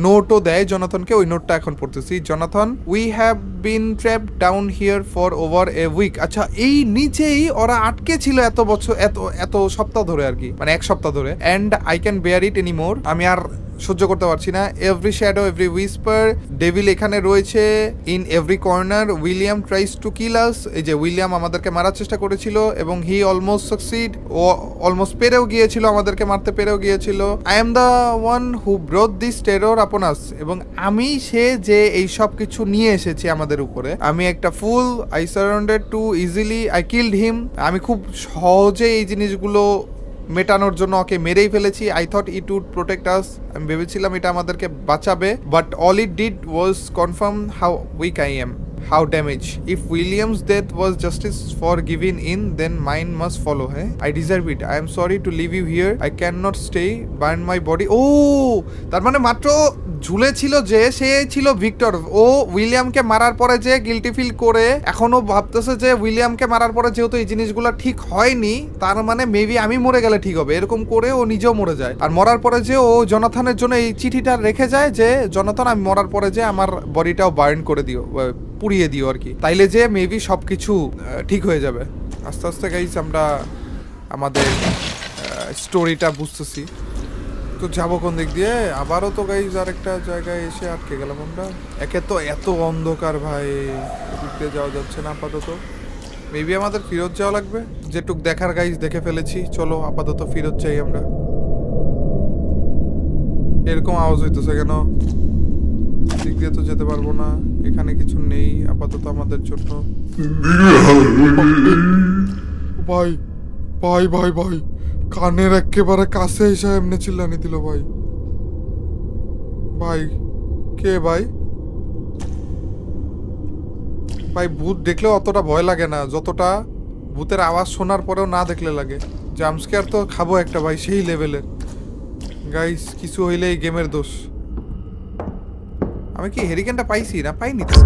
নোটও দেয় জনাথনকে, ওই নোটটা এখন পড়তেছি। Jonathan, we have been trapped down here for over a week. আচ্ছা এই নিচেই ওরা আটকে ছিল এত বছর, এত সপ্তাহ ধরে আর কি, মানে এক সপ্তাহ ধরে। And I can bear it anymore. আমি আর সহ্য করতে পারছি না। Every shadow, every whisper, devil এখানে রয়েছে in every corner. William tries to kill us. এই যে উইলিয়াম আমাদেরকে মারার চেষ্টা করেছিল, এবং হি অলমোস্ট সাকসিড। ও অলমোস্ট পেরেও গিয়েছিল, আমাদেরকে মারতে পেরেও গিয়েছিল। I am the one who brought this terror upon us. এবং আমি সে যে এই সব কিছু নিয়ে এসেছি আমাদের উপরে। আমি একটা fool, I surrounded too easily, I killed him. আমি খুব সহজে এই জিনিসগুলো মেটানোর জন্য ওকে মেরেই ফেলেছি। I thought it would protect us. আমি ভেবেছিলাম এটা আমাদেরকে বাঁচাবে, but all it did was confirm how weak I am, how damage. If William's death was justice for giving in, then mine must follow. Hey, I deserve it. I am sorry to leave you here. I cannot stay. Burn my body. Oh, তার মানে মাত্র ঝুলে ছিল যে সে ছিল Victor. ও উইলিয়ামকে মারার পরে যে গিল্টি ফিল করে এখনো ভাবতেছে যে উইলিয়ামকে মারার পরে যেহেতু এই জিনিসগুলো ঠিক হয়নি, তার মানে মেবি আমি মরে গেলে ঠিক হবে, এরকম করে ও নিজেও মরে যায়। আর মরার পরে যে ও জনাথনের জন্য এই চিঠিটা রেখে যায় যে জনাথন আমি মরার পরে যে আমার বডিটাও বার্ন করে দিও, পুড়িয়ে দিও আর কি, তাইলে যে মেবি সব কিছু ঠিক হয়ে যাবে। আস্তে আস্তে গাইজ আমরা আমাদের স্টোরিটা বুঝতেছি। তো যাবো কোন দিক দিয়ে? আবারও তো গাইজ আরেকটা জায়গায় এসে আটকে গেলাম আমরা। একে তো এত অন্ধকার ভাই, এদিক দিয়ে যাওয়া যাচ্ছে না আপাতত। মেবি আমাদের ফেরত যাওয়া লাগবে, যেটুক দেখার গাইজ দেখে ফেলেছি। চলো আপাতত ফেরত যাই আমরা। এরকম আওয়াজ হইতেছে কেন? দিক দিয়ে তো যেতে পারবো না, এখানে কিছু নেই আপাতত আমাদের জন্য। ভাই ভাই ভাই ভাই, কানের একেবারে কাছে এসে এমনি চিল্লানি দিল ভাই। ভাই কে ভাই? ভাই ভূত দেখলেও অতটা ভয় লাগে না যতটা ভূতের আওয়াজ শোনার পরেও না দেখলে লাগে। জাম্পস্কেয়ার তো খাবো একটা ভাই সেই লেভেলের। গাইস কিছু হইলে এই গেমের দোষ। আমি কি হেরিকেনটা পাইছি না পাইনি তো?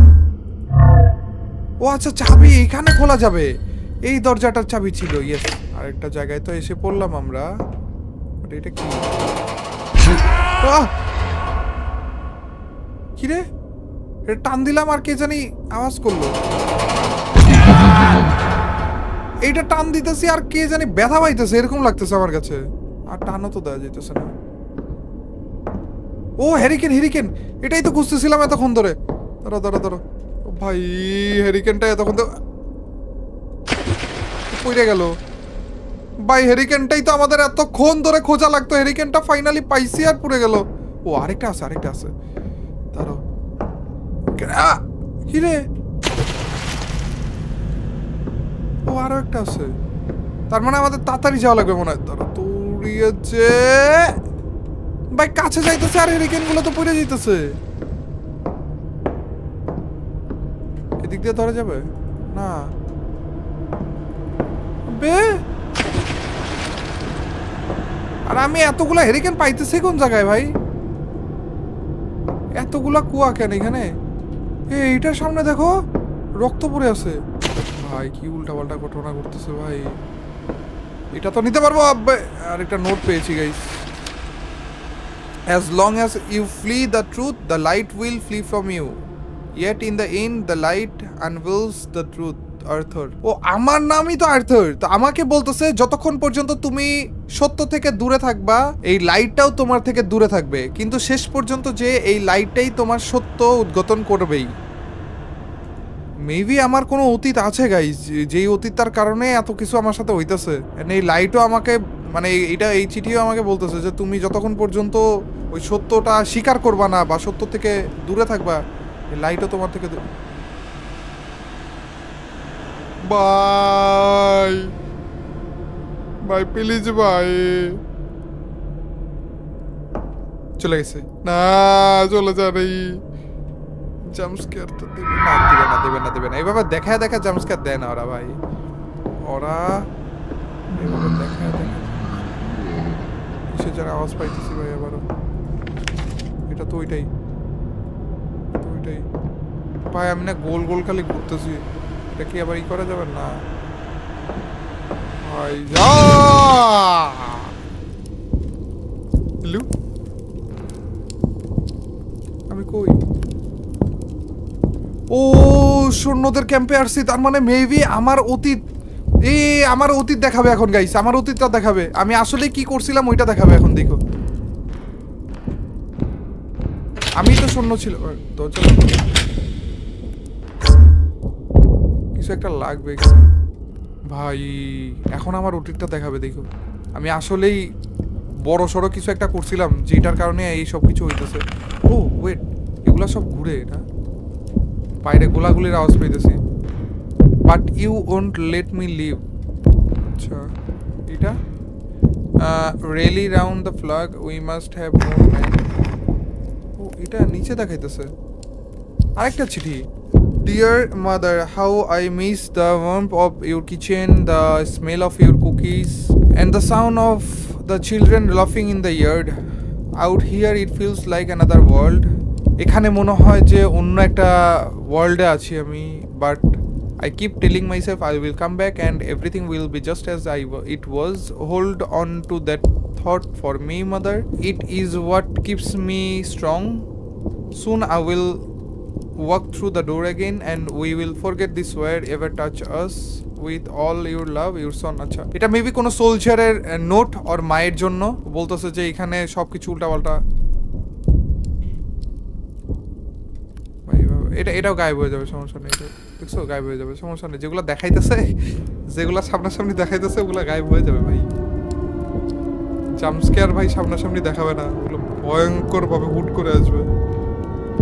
ও আচ্ছা চাবি এখানে খোলা যাবে, এই দরজাটার চাবি ছিল। ইয়েস, আরেকটা জায়গায় তো এসে পড়লাম আমরা। বাট এটা কি? আহ! কি রে, এটা টান দিলাম আর কে জানি আওয়াজ করলো। এইটা টান দিতেছি আর কে জানি ব্যথা পাইতেছে এরকম লাগতেছে আমার কাছে। আর টানও তো দেওয়া যাইতেছে না। ও হ্যারিকেন, হ্যারিকেন এটাই তো খুঁজতেছিলাম এতক্ষণ ধরে। ধরো ধরো ধরো ভাই, হ্যারিকেনটা এতক্ষণ তো পড়ে গেল ভাই। হ্যারিকেনটাই তো আমাদের এতক্ষণ ধরে খোঁজা লাগতো, হ্যারিকেনটা ফাইনালি পাইছি আর পুড়ে গেল। ও আরেকটা আছে, আরেকটা আছে। ধরো কি রে, ও আরো একটা আছে। তার মানে আমাদের তাড়াতাড়ি যাওয়া লাগবে মনে হয়। ধরো তুড়িয়েছে ভাই, কাছে যাইতেছে আর হ্যারিকেন গুলো তো পড়ে যাইতেছে। এদিক দিয়ে ধরা যাবে না বে। আর আমি এতগুলা হ্যারিকেন পাইতেছি কোন জায়গায় ভাই? এতগুলা কুয়া কেন এখানে? এইটার সামনে দেখো রক্ত পড়ে আছে ভাই। কি উল্টা পাল্টা ঘটনা ঘটতেছে ভাই। এটা তো নিতে পারবো। আর একটা নোট পেয়েছি guys. As long as you flee the truth, the light will flee from you. Yet in the end, the light unveils the truth. Arthur, ও আমার নামই তো আর্থার। তো আমাকে বলতেছে যতক্ষণ পর্যন্ত তুমি সত্য থেকে দূরে থাকবা, এই লাইটটাও তোমার থেকে দূরে থাকবে, কিন্তু শেষ পর্যন্ত যে এই লাইটটাই তোমার সত্য উদ্ঘাটন করবেই। মেবি আমার কোনো অতীত আছে গাইজ, যেই অতীতটার কারণে এত কিছু আমার সাথে হইতেছে। এই লাইটও আমাকে, মানে এইটা, এই চিঠিও আমাকে বলতেছে যে তুমি যতক্ষণ পর্যন্ত ওই সত্যটা স্বীকার করবা না বা সত্য থেকে দূরে থাকবা, এই লাইটও তোমার থেকে ভাই ভাই প্লিজ ভাই। চলে গেছে না, চলে যা রে। জাম্পস্কেয়ার তো দেবে না, দেবে না, দেবে না, দেবে না। এইভাবে দেখায় দেখা জাম্পস্কেয়ার দেয় না ওরা ভাই। ওরা এইভাবে দেখায় দেখা কিসের যেন আওয়াজ পাইতেছি ভাই আবারও। এটা তো ওইটাই, তো ওইটাই ভাই। আমি না গোল গোল খালি ঘুরতেছি। এটা কি আবার ই করা যাবে না ভাই? যা হ্যালো, আমি কই? ও সৈন্যদের ক্যাম্পে আসছি। তার মানে মেবি আমার অতীত, আমার অতীত দেখাবে এখন গাইস। আমার অতীতটা দেখাবে, আমি আসলে কি করছিলাম ওইটা দেখাবে এখন। দেখো আমি তো শূন্য ছিল। দরজা কিছু একটা লাগবে ভাই। এখন আমার অতীতটা দেখাবে। দেখো আমি আসলেই বড় সড়ো কিছু একটা করছিলাম যেটার কারণে এই সব কিছু হইতেছে। ও ওয়েট, এগুলা সব ঘুরে না, বাইরে গোলাগুলির আওয়াজ পাইতেছি। But you won't let me leave. আচ্ছা এটা rally round the flag, we must have more man. ও এটা নিচে দেখাইতেছে আরেকটা চিঠি। Dear mother, how I miss the warmth of your kitchen, the smell of your cookies, and the sound of the children laughing in the yard. Out here it feels like another world. এখানে মনে হয় যে অন্য একটা ওয়ার্ল্ডে আছি আমি। But I keep telling myself I will come back and everything will be just as it was. Hold on to that thought for me, mother. It is what keeps me strong. Soon I will walk through the door again and we will forget this word ever touch us. With all your love, your son. আচ্ছা এটা maybe কোনো সোলজারের note আর মায়ের জন্য বলতেছে যে এখানে সবকিছু উল্টাপাল্টা। এটাও গায়েব হয়ে যাবে, সমস্যা নেই। এটা দেখছো গায়েব হয়ে যাবে, সমস্যা নেই। যেগুলো দেখাইতেছে, যেগুলো সামনাসামনি দেখাইতেছে ওগুলো গায়েব হয়ে যাবে ভাই। জাম্পস্কেয়ার ভাই সামনাসামনি দেখাবে না, ওগুলো ভয়ঙ্কর ভাবে হুট করে আসবে।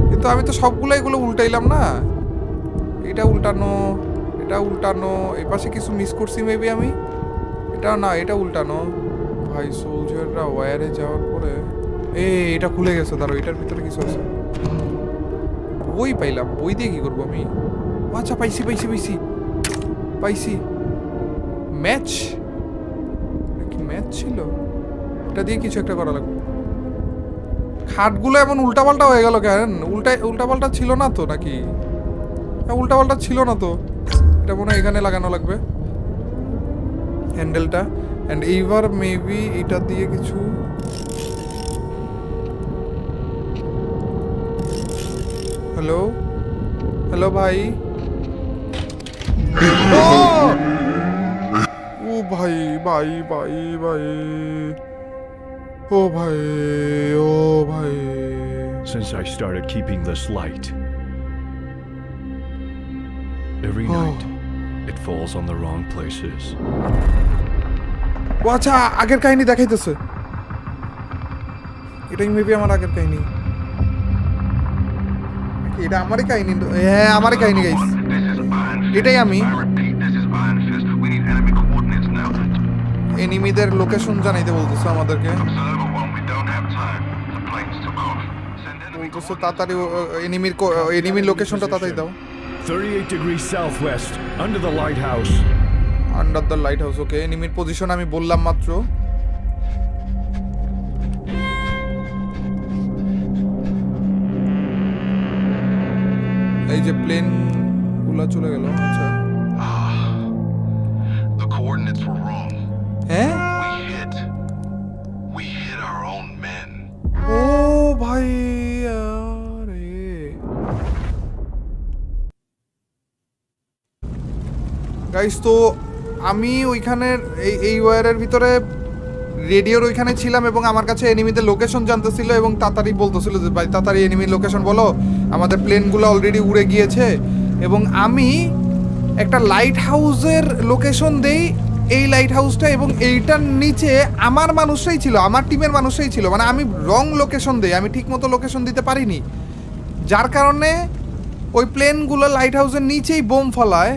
কিন্তু আমি তো সবগুলো এগুলো উল্টাইলাম না। এটা উল্টানো, এটা উল্টানো, এই পাশে কিছু মিস করছি মেবি আমি। এটা না, এটা উল্টানো ভাই। সোলজাররা ওয়ারে যাওয়ার পরে এটা খুলে গেছে। তারও এটার ভিতরে কিছু আছে। বই পাইলাম, বই দিয়ে কি করবো আমি? আচ্ছা পাইছি পাইছি ম্যাচ কি ম্যাচ ছিল? এটা দিয়ে কিছু একটা করা লাগবে। খাটগুলো এমন উল্টাপাল্টা হয়ে গেল কেন? উল্টাপাল্টা ছিল না তো নাকি? উল্টাপাল্টা ছিল না তো। এটা মনে হয় এখানে লাগানো লাগবে হ্যান্ডেলটা। এন্ড এইবার মেবি এটা দিয়ে কিছু হ্যালো ভাই। ও ভাই ও ভাই Since I started keeping this light, every night it falls on the wrong places. ও আচ্ছা, আগের কাহিনী দেখাইতেছে। এটাই মেবি আমার আগের কাহিনী। এটা আমারই কাহিনী। হ্যাঁ, আমারই কাহিনী গাইস। এটাই আমি। এনিমিদের লোকেশন জানাইতে বলতেছে আমাদেরকে। বলতেছে তাড়াতাড়ি এনিমির লোকেশনটা তাড়াতাড়ি দাও। 38 degrees southwest, under the lighthouse. Under the lighthouse. Okay, এনিমির পজিশন আমি বললাম মাত্র। এই যে প্লেন গুলা চলে গেল। আচ্ছা, The coordinates were wrong. হ্যাঁ We hit our own men. ও ভাই আরে গাইস, তো আমি ওইখানের এই ওয়্যারের ভিতরে রেডিওর ওইখানে ছিলাম এবং আমার কাছে এনিমিদের লোকেশন জানতেছিল এবং তাড়াতাড়ি বলতেছিল যে ভাই তাড়াতাড়ি এনিমির লোকেশন বলো, আমাদের প্লেনগুলো অলরেডি উড়ে গিয়েছে। এবং আমি একটা লাইট হাউসের লোকেশন দেই, এই লাইট হাউসটা, এবং এইটার নিচে আমার মানুষরাই ছিল, আমার টিমের মানুষরাই ছিল। মানে আমি রং লোকেশন দেই, আমি ঠিকমতো লোকেশন দিতে পারিনি, যার কারণে ওই প্লেনগুলো লাইট হাউসের নিচেই বোম ফলায়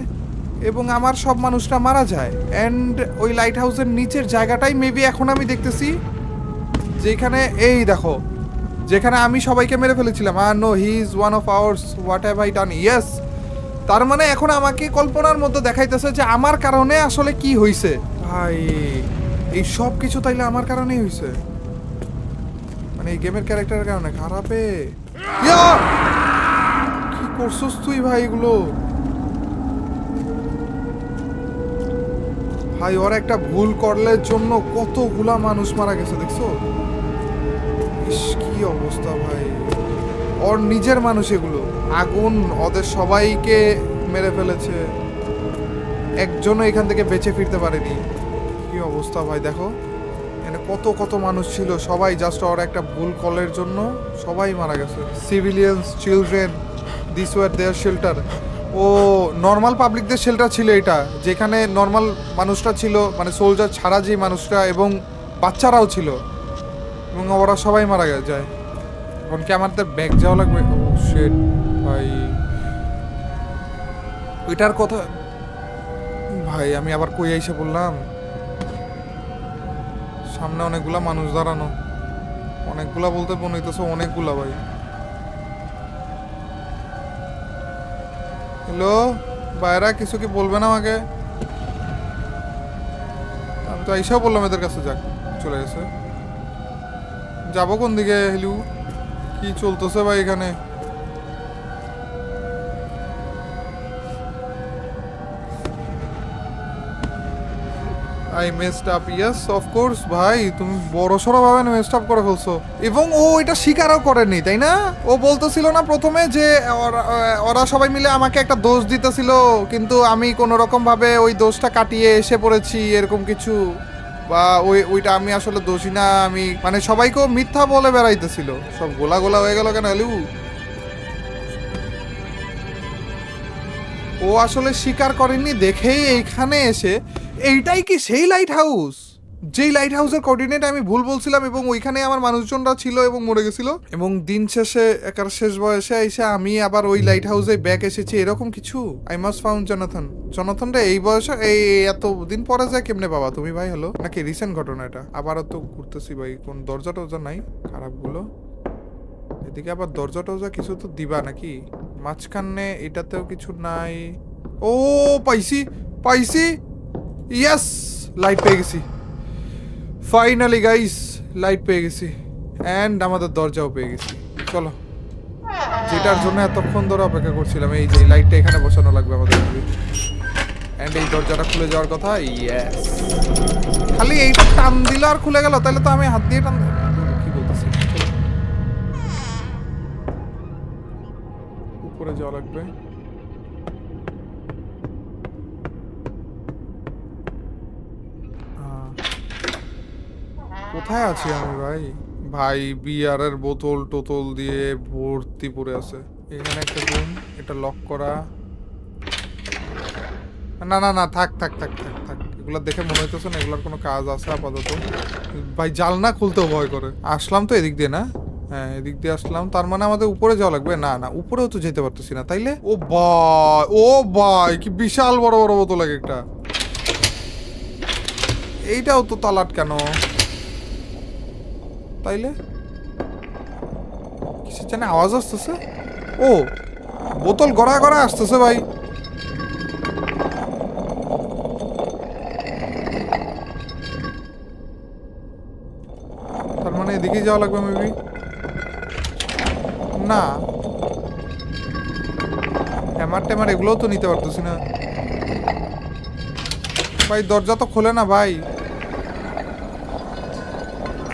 এবং আমার সব মানুষরা মারা যায়। অ্যান্ড ওই লাইট হাউসের নিচের জায়গাটাই মেবি এখন আমি দেখতেছি, যেখানে এই দেখো, যেখানে আমি সবাইকে মেরে ফেলেছিলাম। No, he is one of ours, what have I done. Yes, তার মানে এখন আমাকে কল্পনার মধ্যে দেখাইতেছে যে আমার কারণে আসলে কি হইছে। ভাই এই সব কিছু তাইলে আমার কারণেই হইছে, মানে এই গেমের ক্যারেক্টারের কারণে। খারাপে কি করছস তুই ভাই এগুলো? ভাই ওর একটা ভুল করলের জন্য কতগুলা মানুষ মারা গেছে, দেখছো? ইস কি অবস্থা ভাই, ওর নিজের মানুষ এগুলো। আগুন ওদের সবাইকে মেরে ফেলেছে, একজনও এখান থেকে বেঁচে ফিরতে পারেনি। কি অবস্থা ভাই, দেখো এখানে কত মানুষ ছিল, সবাই জাস্ট ওর একটা ভুল কলের জন্য সবাই মারা গেছে। Civilians, children, this was their shelter. ও নর্মাল পাবলিকদের শেল্টার ছিল এটা, যেখানে নর্মাল মানুষরা ছিল, মানে সোলজার ছাড়া যে মানুষরা এবং বাচ্চারাও ছিল, এবং ওরা সবাই মারা যায়। এখন কি আমাদের ব্যাগ যাওয়া লাগবে? ও শিট ভাই, ওইটার কথা ভাই আমি আবার কই আইসে বললাম। সামনে অনেকগুলা মানুষ দাঁড়ানো, অনেকগুলা বলতে মনে হইতেছে অনেকগুলা ভাই। হ্যালো বাইরা, কিছু কি বলবেন আমাকে? আমি তো আইসাও বললাম এদের কাছে, যাক চলে গেছে। যাবো কোন দিকে? হেলু কি চলতেছে ভাই এখানে? I messed up. Yes of course ভাই, তুমি বড়সড় ভাবে মেসড আপ করে ফেলছো। এবং ও এটা স্বীকারও করেনি, তাই না? ও বলতেছিল না প্রথমে যে ওরা সবাই মিলে আমাকে একটা দোষ দিতেছিল, কিন্তু আমি কোনো রকম ভাবে ওই দোষটা কাটিয়ে এসে পড়েছি, এরকম কিছু, বা ওইটা আমি আসলে দোষী না, আমি মানে সবাইকেও মিথ্যা বলে বেড়াইতেছিল। সব গোলা হয়ে গেল কেন আলু? ও আসলে স্বীকার করেনি দেখেই এইখানে এসে। এইটাই কি সেই লাইট হাউস, যেই লাইট হাউসের কোঅর্ডিনেট আমি ভুল বলছিলাম, এবং ওইখানে আমার মানুষজনরা ছিল এবং মরে গেছিল, এবং দিন শেষে একার শেষ বয়সে এসে আমি আবার ওই লাইট হাউসে ব্যাক এসেছি, এরকম কিছু? আই মাস্ট ফাউন্ড জনাথনটা এই বয়সে এই এত দিন পরে যায় কেমনে বাবা তুমি ভাই? হলো নাকি রিসেন্ট ঘটনা এটা? আবারও তো ঘুরতেছি ভাই, কোন দরজা টরজা নাই খারাপগুলো? এদিকে আবার দরজা টরজা কিছু তো দিবা নাকি? মাঝখানে এটাতেও কিছু নাই। ও পাইছি পাইছি, ইয়েস লাইট পেয়ে গেছি ফাইনালি গাইস, লাইট পেয়ে গেছি অ্যান্ড আমাদের দরজাও পেয়ে গেছি। চলো, যেটার জন্য এতক্ষণ ধরে অপেক্ষা করছিলাম, এই যে লাইটটা এখানে বসানো লাগবে আমাদের। এন্ড এই দরজাটা খুলে যাওয়ার কথা। ইয়েস, খালি এইটা টান দিলে আর খুলে গেল, তাহলে তো আমি হাত দিয়ে টান, কি বলতেছি, উপরে যাওয়া লাগবে। কোথায় আছি আমি ভাই? ভাই বিয়ারের বোতল টোতল দিয়ে ভর্তি পড়ে আছে। এখানে একটা রুম, এটা লক করা। না না না, থাক থাক থাক থাক থাক, এগুলো দেখে মনে হইতেছে না এগুলোর কোনো কাজ আছে আপাতত। ভাই জানলা খুলতেও ভয় করে। আসলাম তো এদিক দিয়ে না? হ্যাঁ এদিক দিয়ে আসলাম, তার মানে আমাদের উপরে যাওয়া লাগবে। না না, উপরেও তো যেতে পারতেছি না, তাইলে ও ভাই, ও ভাই কি বিশাল বড় বড় বোতল এক একটা। এইটাও তো তালাট কেন? তাইলে কিসের জানে আওয়াজ আসতেছে। ও বোতল গড়া গড়া আসতেছে ভাই। তার মানে এদিকেই যাওয়া লাগবে মেবি। না হ্যামার ট্যামার এগুলোও তো নিতে পারতেছি না ভাই। দরজা তো খোলে না ভাই।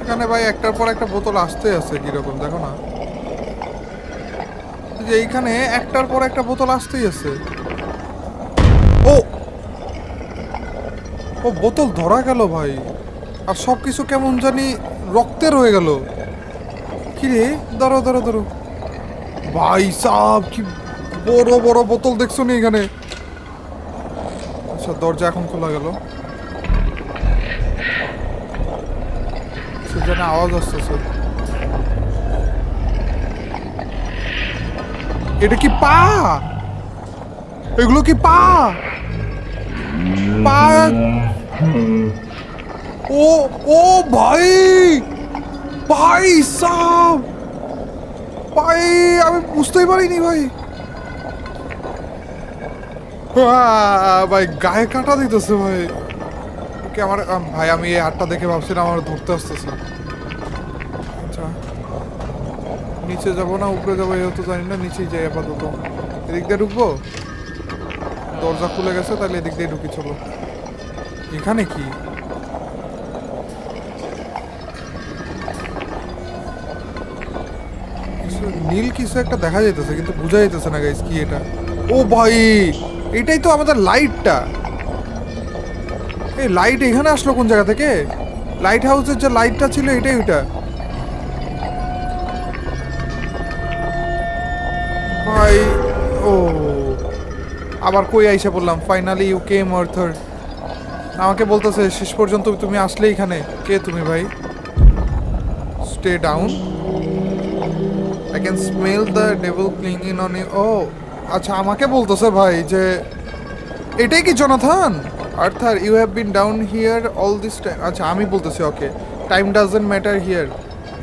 এখানে ভাই একটার পর একটা বোতল আসতে আছে, কিরকম দেখো না, যে এইখানে একটার পর একটা বোতল আসতেই আছে। ও ও বোতল ধরা গেল ভাই, আর সবকিছু কেমন জানি রক্তের হয়ে গেল। কি রে, ধরো ধরো ধরো ভাই সাব, কি বড় বড় বোতল দেখছো নি এখানে। আচ্ছা দরজা এখন খোলা গেল, সেখানে আওয়াজ আসতেছে। এটা কি পা? এগুলো কি পা? পা? ও ও ভাই, ভাই সাব, ভাই আমি বুঝতেই পারিনি ভাই। ভাই গায়ে কাটা দিতেছে ভাই। ওকে আমার ভাই, আমি এই হাতটা দেখে ভাবছিলাম আমার ধরতে আসতেছে। আচ্ছা নিচে যাবো না উপরে যাবো এও তো জানি না, নিচেই যাই আপাতত। এদিক দিয়ে ঢুকবো, দরজা খুলে গেছে, তাহলে এদিক দিয়ে ঢুকি। চলো, এখানে কি? নীল কিছু একটা দেখা যাইতেছে কিন্তু বোঝা যাইতেছে না গাইস কি এটা। ও ভাই এটাই তো আমাদের লাইটটা। এই লাইট এখানে আসলো কোন জায়গা থেকে? লাইট হাউসের যে লাইটটা ছিল এটাই ওইটা ভাই। ও আবার কই আইসা বললাম, ফাইনালি ইউ কেম আর্থার। আমাকে বলতেছে শেষ পর্যন্ত তুমি আসলে এখানে। কে তুমি ভাই? Stay down, I can smell the devil clinging on you. ও আচ্ছা আমাকে বলতেছে ভাই যে এটাই কি Jonathan? Arthur you have been down here all this time. আচ্ছা আমি বলতেছি ওকে, time doesn't matter here,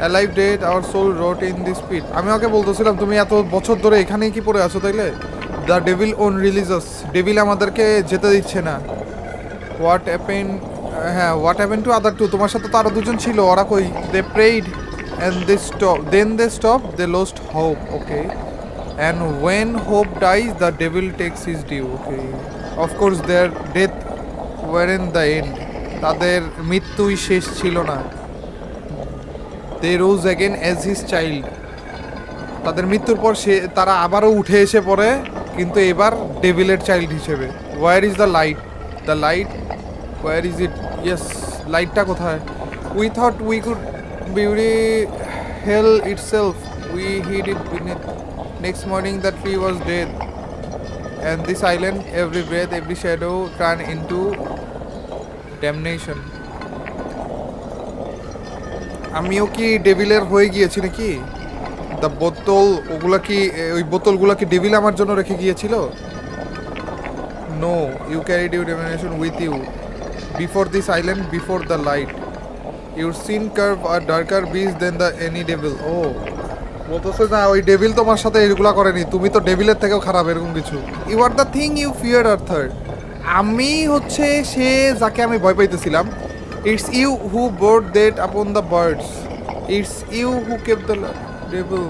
alive dead our soul rot in this pit. আমি ওকে বলতেছিলাম তুমি এত বছর ধরে এখানেই কি পড়ে আছো তাইলে? The devil own religious, devil আমাদেরকে যেতে দিচ্ছে না। হোয়াট হ্যাপেন, হ্যাঁ what happen to other two, তোমার সাথে তো আরো দুজন ছিল, ওরা কই? দে প্রেইড and they stop, then they stop, they lost hope. Okay, and when hope dies the devil takes his due. Okay, of course their death weren't the end, তাদের মৃত্যুই শেষ ছিল না। they rose again as his child, তাদের মৃত্যুর পর তারা আবারও উঠে এসে পড়ে, কিন্তু এবার ডেভিলের চাইল্ড হিসেবে। where is the light, the light where is it? yes, লাইটটা কোথায়? we thought we could beauty hell itself, we hid it beneath. Next morning the tree was dead, and this island, every breath, every shadow turned into damnation. আমিও কি ডেভিলের হয়ে গিয়েছি নাকি? The বোতল, ওগুলা কি, ওই বোতলগুলা কি ডেভিল আমার জন্য রেখে গিয়েছিল? No, you carried your damnation with you before this island, before the light. Your sin curve a darker beast than the any devil. Oh, বলতেছে না ওই ডেভিল তোমার সাথে এগুলা করেনি, তুমি তো ডেভিলের থেকেও খারাপ, এরকম কিছু। You are the thing you fear Arthur. আমি হচ্ছে সে যাকে আমি ভয় পাইতেছিলাম। It's you who bored that upon the birds, it's you who kept the devil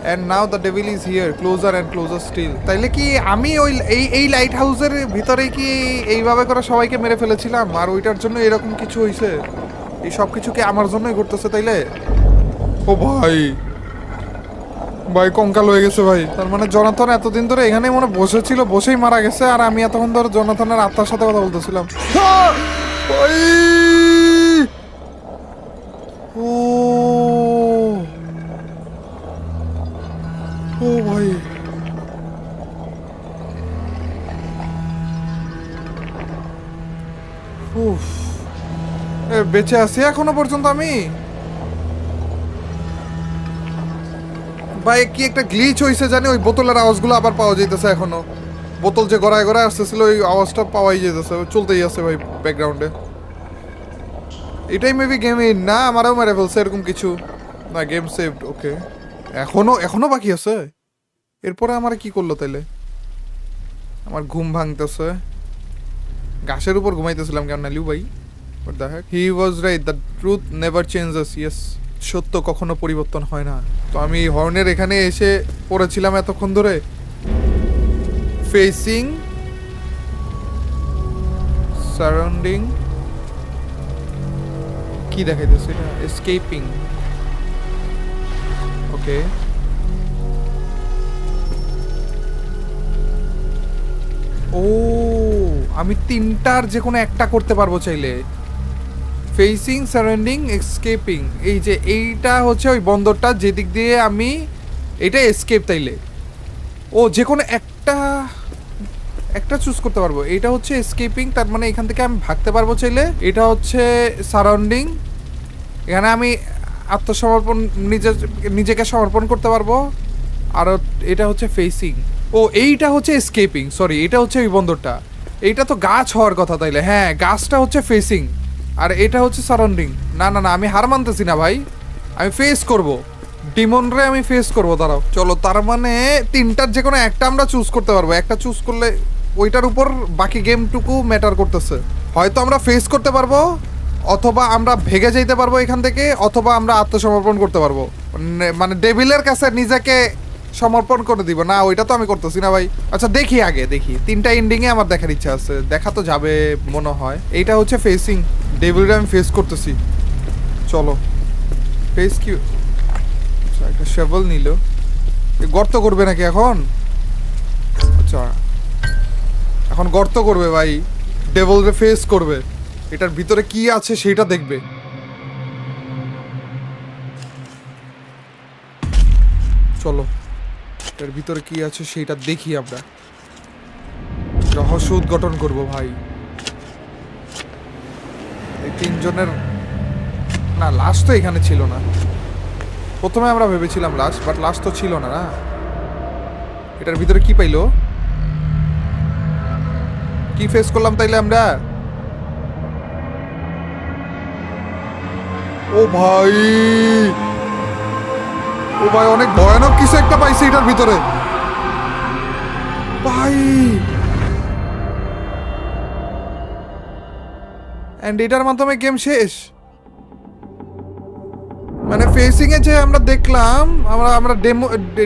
and now the devil is here closer and closer still. তাইলে কি আমি ওই এই লাইট হাউসের ভিতরে কি এইভাবে করে সবাইকে মেরে ফেলেছিলাম, আর ওইটার জন্য এরকম কিছু হয়েছে? এই সব কিছু কি আমার জন্যই ঘটতেছে তাইলে? ও ভাই, ভাই কঙ্কাল হয়ে গেছে ভাই। তার মানে জনাথন এতদিন ধরে এখানে মনে বসেছিল, বসেই মারা গেছে, আর আমি এতক্ষণ ধরে জনাথনের আত্মার সাথে কথা বলতেছিলাম। ভাই ও ও ভাই, উফ, বেঁচে আছি এখনো পর্যন্ত আমি। ভাই কি একটা গ্লিচ হইছে জানি, ওই বোতলের আওয়াজগুলো আবার পাওয়া যাইতেছে এখনো। বোতল যে গড়ায় গড়ায় আসতেছিল ওই আওয়াজটা পাওয়াই যাইতেছে, চলতেই আছে ভাই ব্যাকগ্রাউন্ডে। এটাই মেবি গেমে না, আমারও মেরে ফেলছে এরকম কিছু না। গেম সেভড, ওকে। এখনো বাকি আছে। এরপরে আমার কি করলো তাইলে? আমার ঘুম ভাঙতেছে, গাছের উপর ঘুমাইতেছিলাম কেমন না লিউ ভাই। What the heck? He was right, the truth never changes. Yes, সত্য কখনো পরিবর্তন হয় না। তো আমি হর্নের এখানে এসে পড়েছিলাম এতক্ষণ ধরে। ফেসিং, সারাউন্ডিং, কি দেখাইতেছে এটা? এসকেপিং, ওকে। ও, আমি তিনটার যে কোনো একটা করতে পারবো চাইলে। Facing, surrounding, escaping. এই যে এইটা হচ্ছে ওই বন্দরটা যেদিক দিয়ে আমি, এটা এসকেপ তাইলে। ও, যে কোনো একটা চুজ করতে পারবো। এটা হচ্ছে এসকেপিং, তার মানে এখান থেকে আমি ভাগতে পারবো চাইলে। এটা হচ্ছে সারাউন্ডিং, এখানে আমি আত্মসমর্পণ, নিজেকে সমর্পণ করতে পারবো। আর এটা হচ্ছে ফেসিং। ও, এইটা হচ্ছে এসকেপিং, সরি, এটা হচ্ছে ওই বন্দরটা। এইটা তো গাছ হওয়ার কথা তাইলে। হ্যাঁ, গাছটা হচ্ছে ফেসিং, আর এটা হচ্ছে সারাউন্ডিং। না না না, আমি হার মানতেছি না ভাই, আমি ফেস করব ডিমনরে, আমি ফেস করব। দাঁড়াও, চলো। তার মানে তিনটার যে কোনো একটা আমরা চুজ করতে পারবো। একটা চুজ করলে ওইটার উপর বাকি গেমটুকু ম্যাটার করতেছে। হয়তো আমরা ফেস করতে পারবো, অথবা আমরা ভেগে যেতে পারবো এখান থেকে, অথবা আমরা আত্মসমর্পণ করতে পারবো, মানে ডেভিলের কাছে নিজেকে সমর্পণ করে দিব। না, ওইটা তো আমি করতেছি না ভাই। আচ্ছা দেখি, আগে দেখি। তিনটা এন্ডিংয়ে আমার দেখার ইচ্ছা আছে, দেখা তো যাবে মনে হয়। এইটা হচ্ছে ফেসিং, ডেভিলটা আমি ফেস করতেছি। চলো, ফেস কি? আচ্ছা, একটা শেভেল নিল। গর্ত করবে নাকি এখন? আচ্ছা, এখন গর্ত করবে ভাই, ডেভিলরে ফেস করবে, এটার ভিতরে কি আছে সেটা দেখবে। চলো, এর ভিতরে কি আছে সেটা দেখি আমরা, রহস্য উদ্ঘাটন করব ভাই। এই তিনজনের, না লাশ তো এখানে ছিল না। প্রথমে আমরা ভেবেছিলাম লাশ, বাট লাশ তো ছিল না। না, এটার ভিতরে কি পাইলো? কি ফেস করলাম তাইলে আমরা? ও ভাই, ও ভাই, অনেক ভয়ানক কিছু একটা পাইছি এটার ভিতরে ভাই। এন্ড এটার মাধ্যমে গেম শেষ। মানে ফেসিং এ যে আমরা দেখলাম, আমরা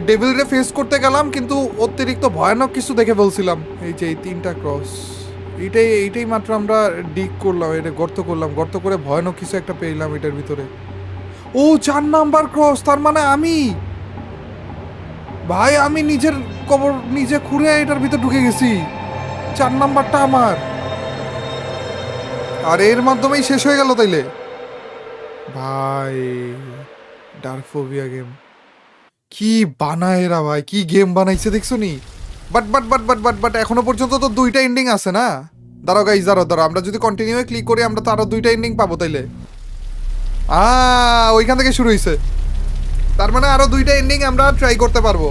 ডেভিলরে ফেস করতে গেলাম, কিন্তু অতিরিক্ত ভয়ানক কিছু দেখে বলছিলাম। এই যে এই তিনটা ক্রস, এইটাই মাত্র আমরা ডিগ করলাম, এটা গর্ত করলাম, গর্ত করে ভয়ানক কিছু একটা পেলাম এটার ভিতরে। ও, 4 নাম্বার ক্রস, তার মানে আমি ভাই, আমি নিজের কবর নিজে খুঁড়ে এটার ভিতর ঢুকে গেছি। 4 নাম্বারটা আমার, আর এর মাধ্যমেই শেষ হয়ে গেল তাইলে ভাই। ডার্ক ফোবিয়া গেম কি বানায় এরা ভাই, কি গেম বানাইছে দেখছো নি? বাট এখনো পর্যন্ত তো 2টা এন্ডিং আছে না। দাঁড়াও গাইজ, দাঁড়াও, আমরা যদি কন্টিনিউ ক্লিক করি আমরা তো আরো 2টা এন্ডিং পাবো তাইলে। ওইখান থেকে শুরু হয়েছে, তার মানে আরো 2টা এন্ডিং আমরা ট্রাই করতে পারবো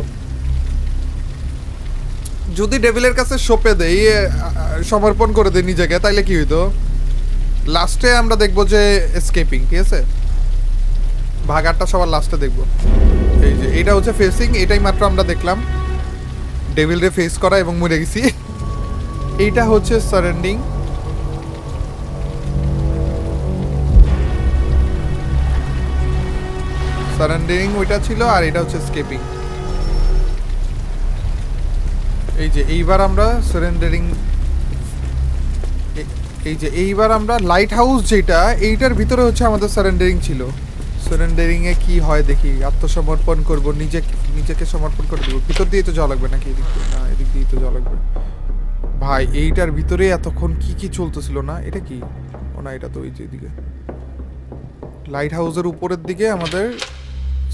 যদি ডেভিলের কাছে সঁপে দেই, সমর্পণ করে দেই নিজেকে। তাইলে কি হইতো? লাস্টে আমরা দেখবো যে এসকেপিং, ঠিক আছে? ভাগারটা সবার লাস্টে দেখবো। এই যে এটা হচ্ছে ফেসিং, এটাই মাত্র আমরা দেখলাম ডেভিল রে ফেস করা এবং মরে গেছি। এইটা হচ্ছে সারেন্ডিং। সারেন্ডিং ওইটা ছিল, আর এটা হচ্ছে স্কেপিং। এই যে এইবার আমরা সারেন্ডারিং, এই যে এইবার আমরা লাইট হাউস যেটা, এইটার ভিতরে হচ্ছে আমাদের সারেন্ডারিং ছিল। সারেন্ডারিং এ কি হয় দেখি, আত্মসমর্পণ করব, নিজেকে সমর্পণ করে দেবো। ভিতর দিয়ে তো যাওয়া লাগবে নাকি? এদিক দিয়ে না, এদিক দিয়ে তো যাওয়া লাগবে। ভাই এইটার ভিতরে এতক্ষণ কি কি চলতেছিল না? এটা কি? ও না, এটা তো ওই যে এদিকে লাইট হাউসের উপরের দিকে আমাদের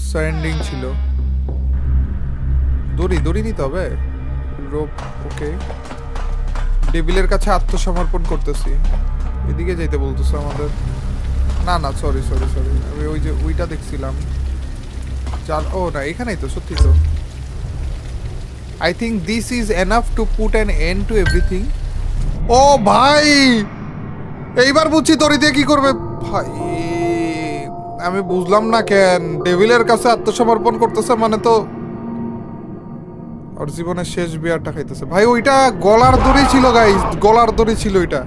সারেন্ডিং ছিল। দড়ি নিতে হবে, রোপ। ওকে, ডেভিলের কাছে আত্মসমর্পণ করতেছি। এদিকে যাইতে বলতেছে আমাদের। না সরি, আমি ওই যে ওইটা দেখছিলাম। ও না, এখানেই তো, সত্যি তো। I think this is enough to put an end to everything. ও ভাই, এইবার বুঝছি দড়ি দিয়ে কি করবে। ভাই আমি বুঝলাম না কেন ডেভিলের কাছে আত্মসমর্পণ করতেছে, মানে তো ওর জীবনের শেষ বিয়ারটা খাইতেছে। ভাই ওইটা গলার দড়ি ছিল গাইস, গলার দড়ি ছিল ওইটা।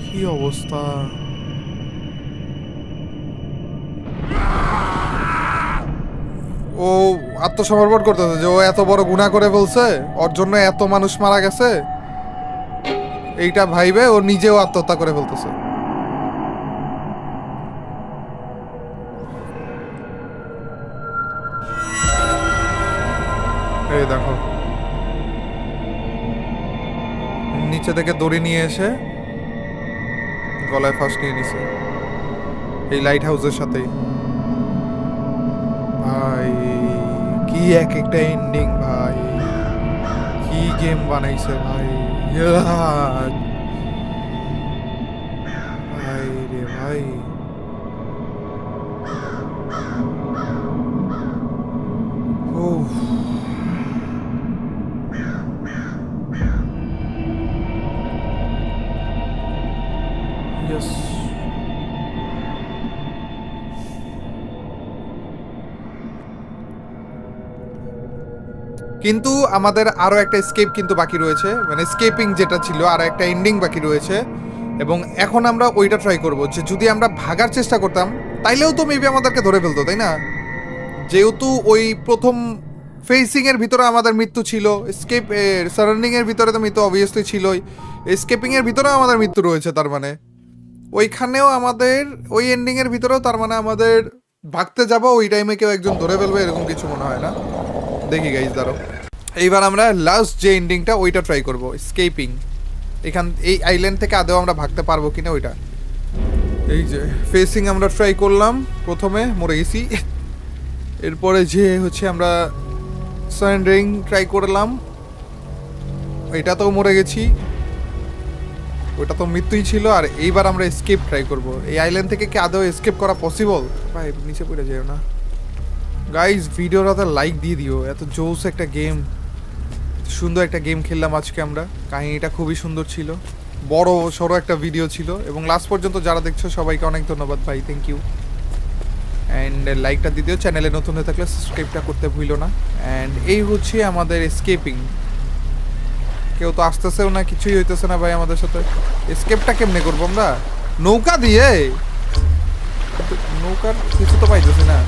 কি অবস্থা! ও আত্মসমর্পণ করতেছে যে ও এত বড় গুনাহ করে ফেলছে, ওর জন্য এত মানুষ মারা গেছে, এইটা ভাইবে ও নিজেও আত্মহত্যা করে ফেলতেছে। এই দেখো, নিচে থেকে দড়ি নিয়ে এসে গলায় ফাঁস নিয়ে নিছে এই লাইট হাউসের সাথেই। ভাই কি এক একটা এন্ডিং, ভাই কি গেম বানাইছে ভাই। ভাই রে ভাই, উফ। Yes. কিন্তু আমাদের আরো একটা স্কেপ কিন্তু বাকি রয়েছে, মানে স্কেপিং যেটা ছিল, আর একটা এন্ডিং বাকি রয়েছে। এবং এখন আমরা ওইটা ট্রাই করব যে যদি আমরা ভাগার চেষ্টা করতাম তাইলেও তো মেবি আমাদেরকে ধরে ফেলতো, তাই না? যেহেতু ওই প্রথম ফেসিং এর ভিতরে আমাদের মৃত্যু ছিল, স্কেপ সারাউন্ডিং এর ভিতরে তো মৃত্যু অবভিয়াসলি ছিলই, স্কেপিং এর ভিতরেও আমাদের মৃত্যু রয়েছে, তার মানে ওইখানেও আমাদের ওই এন্ডিং এর ভিতরেও তার মানে আমাদের ভাগতে যাব, ওই টাইমে কেউ একজন ধরে ফেলবে এরকম কিছু মনে হয় না। দেখি গাইজ, দাঁড়াও, এইবার আমরা লাস্ট যে এন্ডিংটা ওইটা ট্রাই করব, স্কেপিং। এখান এই আইল্যান্ড থেকে আদৌ আমরা ভাগতে পারবো কিনা ওইটা। এই যে ফেসিং আমরা ট্রাই করলাম, প্রথমে মরে গেছি। এরপরে যে হচ্ছে আমরা সারেন্ডারিং ট্রাই করলাম, এটাতেও মরে গেছি, ওটা তো মৃত্যুই ছিল। আর এইবার আমরা এসকেপ ট্রাই করব। এই আইল্যান্ড থেকে কি আদৌ এসকেপ করা পসিবল? ভাই নিচে পড়ে যেও না গাইজ, ভিডিওটাতে লাইক দিয়ে দিও। এত জোস একটা গেম, সুন্দর একটা গেম খেললাম আজকে আমরা। কাহিনীটা খুবই সুন্দর ছিল, বড় সড়ো একটা ভিডিও ছিল। এবং লাস্ট পর্যন্ত যারা দেখছো সবাইকে অনেক ধন্যবাদ ভাই, থ্যাংক ইউ। অ্যান্ড লাইকটা দিয়ে দিও, চ্যানেলে নতুন হয়ে থাকলে সাবস্ক্রাইবটা করতে ভুলো না। অ্যান্ড এই হচ্ছে আমাদের এসকেপিং। কেউ তো আসতেছেও না, কিছুই হইতেছে না ভাই আমাদের সাথে। এসকেপটা কেমনে করবো আমরা? নৌকা দিয়ে? নৌকার কিছু তো পাইতেছি না,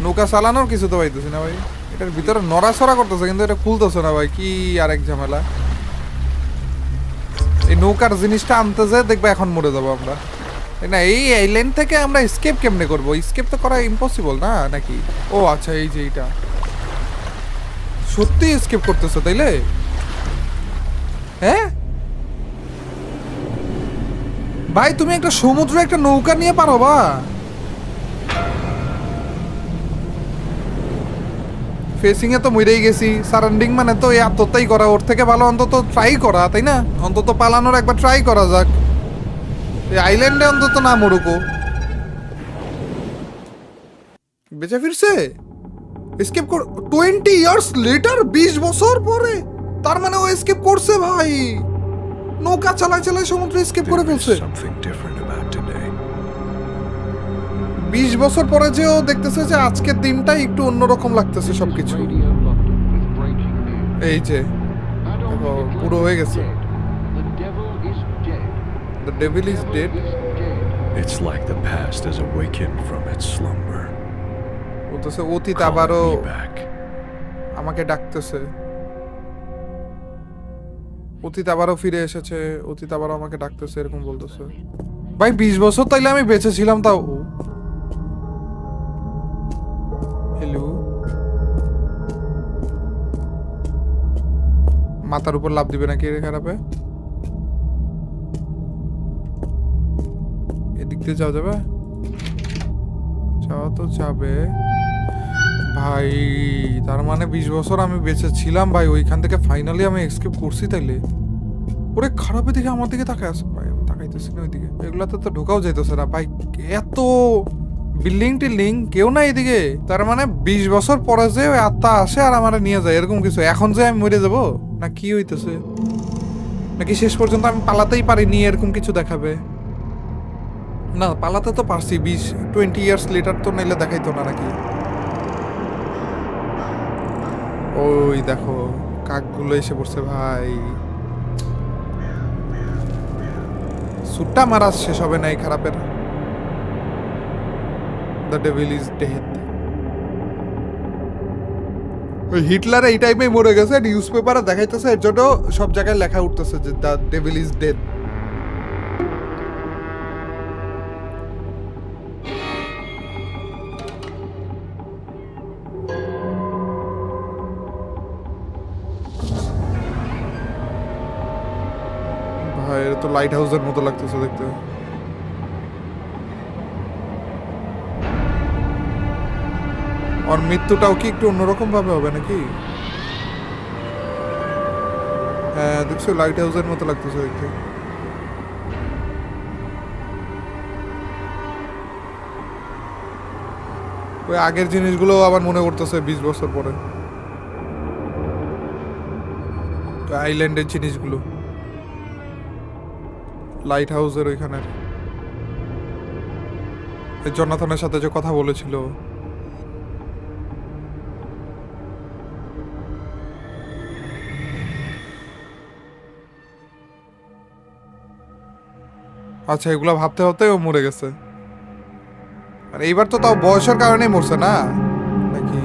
নৌকা চালানোর কিছু তো পাইতেছি না ভাই। এটার ভিতরে নড়াচড়া করতেছে কিন্তু এটা খুলতেছে না ভাই, কি আরেক ঝামেলা। এই নৌকার জিনিসটা আনতে যায় দেখবে এখন মরে যাবো আমরা। না, এই আইল্যান্ড থেকে আমরা এসকেপ কেমনে করবো? এসকেপ তো করা ইম্পসিবল না নাকি? ও আচ্ছা, এই যে এইটা সত্যি এসকেপ করতেছে তাইলে? হ্যাঁ ভাই, তুমি একটা সমুদ্রে একটা নৌকা নিয়ে পারো বা? ফেসিং এ তো মরেই গেছি, সারাউন্ডিং মানে তো এই আত্মহত্যাই করা। ওর থেকে ভালো অন্তত ট্রাই করা, তাই না? অন্তত পালানোর একবার ট্রাই করা যাক। এই আইল্যান্ডে অন্তত না মরুকো। বেঁচে ফিরছে, এসকেপ কর 20 ইয়ার্স লেটার, 20 বছর পরে। তার মানে ও এসকেপ করছে ভাই, নৌকা চালায় চালায় সমুদ্রে এসকেপ করে There is ফেলছে। something different about today. 20 বছর পরে যেও দেখতেছে যে আজকের দিনটাই একটু অন্যরকম লাগতেছে সবকিছু। Radio London with breaking news. এই যে দেখো, পুরো হয়ে গেছে। The devil is dead. The devil is dead. Is dead. It's like the past has awakened from its slumber. বলতেছে অতীত calling আবারও me back. আমাকে ডাকতেছে, অতীত আবারও ফিরে এসেছে, অতীত আবারও আমাকে ডাকতেছে, এরকম বলতেছে। ভাই 20 বছর তাইলে আমি বেঁচে ছিলাম তাও। হ্যালো, মাথার উপর লাফ দিবে নাকি রে খারাপে? এদিক দিয়ে যাওয়া যাবে? যাওয়া তো যাবে ভাই। তার মানে 20 বছর আমি বেঁচে ছিলাম ভাই, ওইখান থেকে ফাইনালি আমি এসকেপ করছি তাইলে। ওরে খারাপের দিকে আমার দিকে তাকায় আছে ভাই, আমি তাকাইতেছি না ওইদিকে। এগুলাতে তো ঢোকাও যাইতেছে না ভাই, এত বিল্ডিং টিল্ডিং, কেউ না এদিকে। তার মানে 20 বছর পরে যে ওই আত্মা আসে আর আমার নিয়ে যায়, এরকম কিছু। এখন যে আমি মরে যাবো না কি হইতেছে, নাকি শেষ পর্যন্ত আমি পালাতেই পারিনি এরকম কিছু দেখাবে? না, পালাতে তো পারছি, 20 ইয়ার্স লেটার তো নাইলে দেখাইতো না নাকি? ওই দেখো কাকগুলো এসে পড়ছে ভাই। সুটটা মারা শেষ হবে না এই খারাপের। The devil is dead. ওই হিটলার এই টাইমে মরে গেছে, নিউজ পেপারে দেখাইতেছে, এর জন্য সব জায়গায় লেখা উঠতেছে যে দ্য ডেভিল ইজ ডেড। ভাই এটা তো লাইট হাউসের মতো লাগতেছে দেখতে। আর মৃত্যুটাও কি একটু অন্যরকম ভাবে হবে নাকি? হ্যাঁ দেখছো, লাইট হাউসের মতো লাগতেছে দেখতে। ওই আগের জিনিসগুলো আবার মনে করতেছে 20 বছর পরে, আইল্যান্ডের জিনিসগুলো, লাইট হাউসের ওইখানে জনাথনের সাথে যে কথা বলেছিল। আচ্ছা, এগুলা ভাবতে ভাবতে ও মরে গেছে। আর এইবার তো তাও বয়সের কারণেই মরছে না নাকি?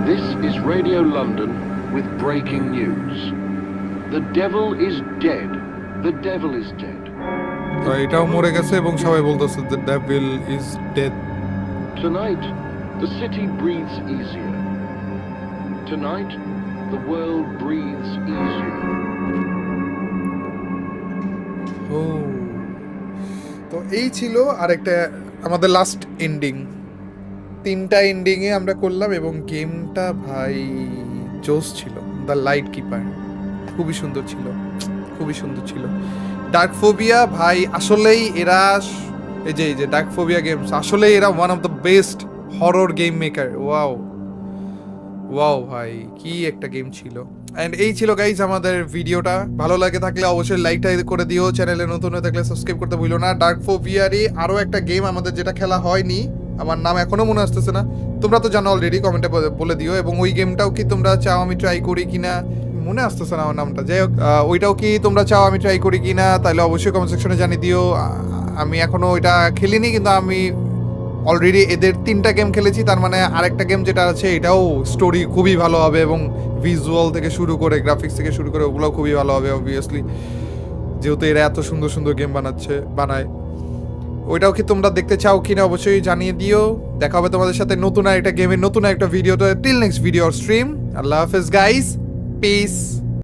This is Radio London with breaking news. The devil is dead. The devil is dead. তো এটাও মরে গেছে এবং সবাই বলতেছে the devil is dead. Tonight, the city breathes easier. Tonight, the world breathes easier. ও, তো এই ছিল আরেকটা আমাদের লাস্ট এন্ডিং। 3টা এন্ডিংয়ে আমরা করলাম এবং গেমটা ভাই জোস ছিল। দ্য লাইট কিপার খুবই সুন্দর ছিল, খুবই সুন্দর ছিল। ডার্ক ফোবিয়া ভাই আসলেই এরা, এই যে ডার্ক ফোবিয়া গেমস, আসলেই এরা one of the best horror game maker. Wow wow ভাই, কি একটা গেম ছিল। অ্যান্ড এই ছিল গাইজ আমাদের ভিডিওটা। ভালো লাগে থাকলে অবশ্যই লাইকটা করে দিও, চ্যানেলে নতুন হয়ে থাকলে সাবস্ক্রাইব করতে ভুলো না। ডার্ক ফোবিয়ারই আরও একটা গেম আমাদের যেটা খেলা হয়নি, আমার নাম এখনো মনে আসতেছে না, তোমরা তো জানো অলরেডি, কমেন্টে বলে দিও। এবং ওই গেমটাও কি তোমরা চাও আমি ট্রাই করি কিনা, মনে আসতেছে না আমার নামটা, যাই হোক ওইটাও কি তোমরা চাও আমি ট্রাই করি কিনা, তাহলে অবশ্যই কমেন্ট সেকশনে জানিয়ে দিও। আমি এখনো ওইটা খেলিনি, কিন্তু আমি অলরেডি এদের 3টা গেম খেলেছি। তার মানে আরেকটা গেম যেটা আছে এটাও স্টোরি খুবই ভালো হবে এবং ভিজুয়াল থেকে শুরু করে গ্রাফিক্স থেকে শুরু করে ওগুলোও খুবই ভালো হবে অবভিয়াসলি, যেহেতু এরা এত সুন্দর সুন্দর গেম বানায়। ওইটাও কি তোমরা দেখতে চাও কিনা অবশ্যই জানিয়ে দিও। দেখা হবে তোমাদের সাথে নতুন একটা গেমের নতুন একটা ভিডিওতে। টিল নেক্সট ভিডিও স্ট্রিম, আল্লাহ হাফেজ গাইস, পিস।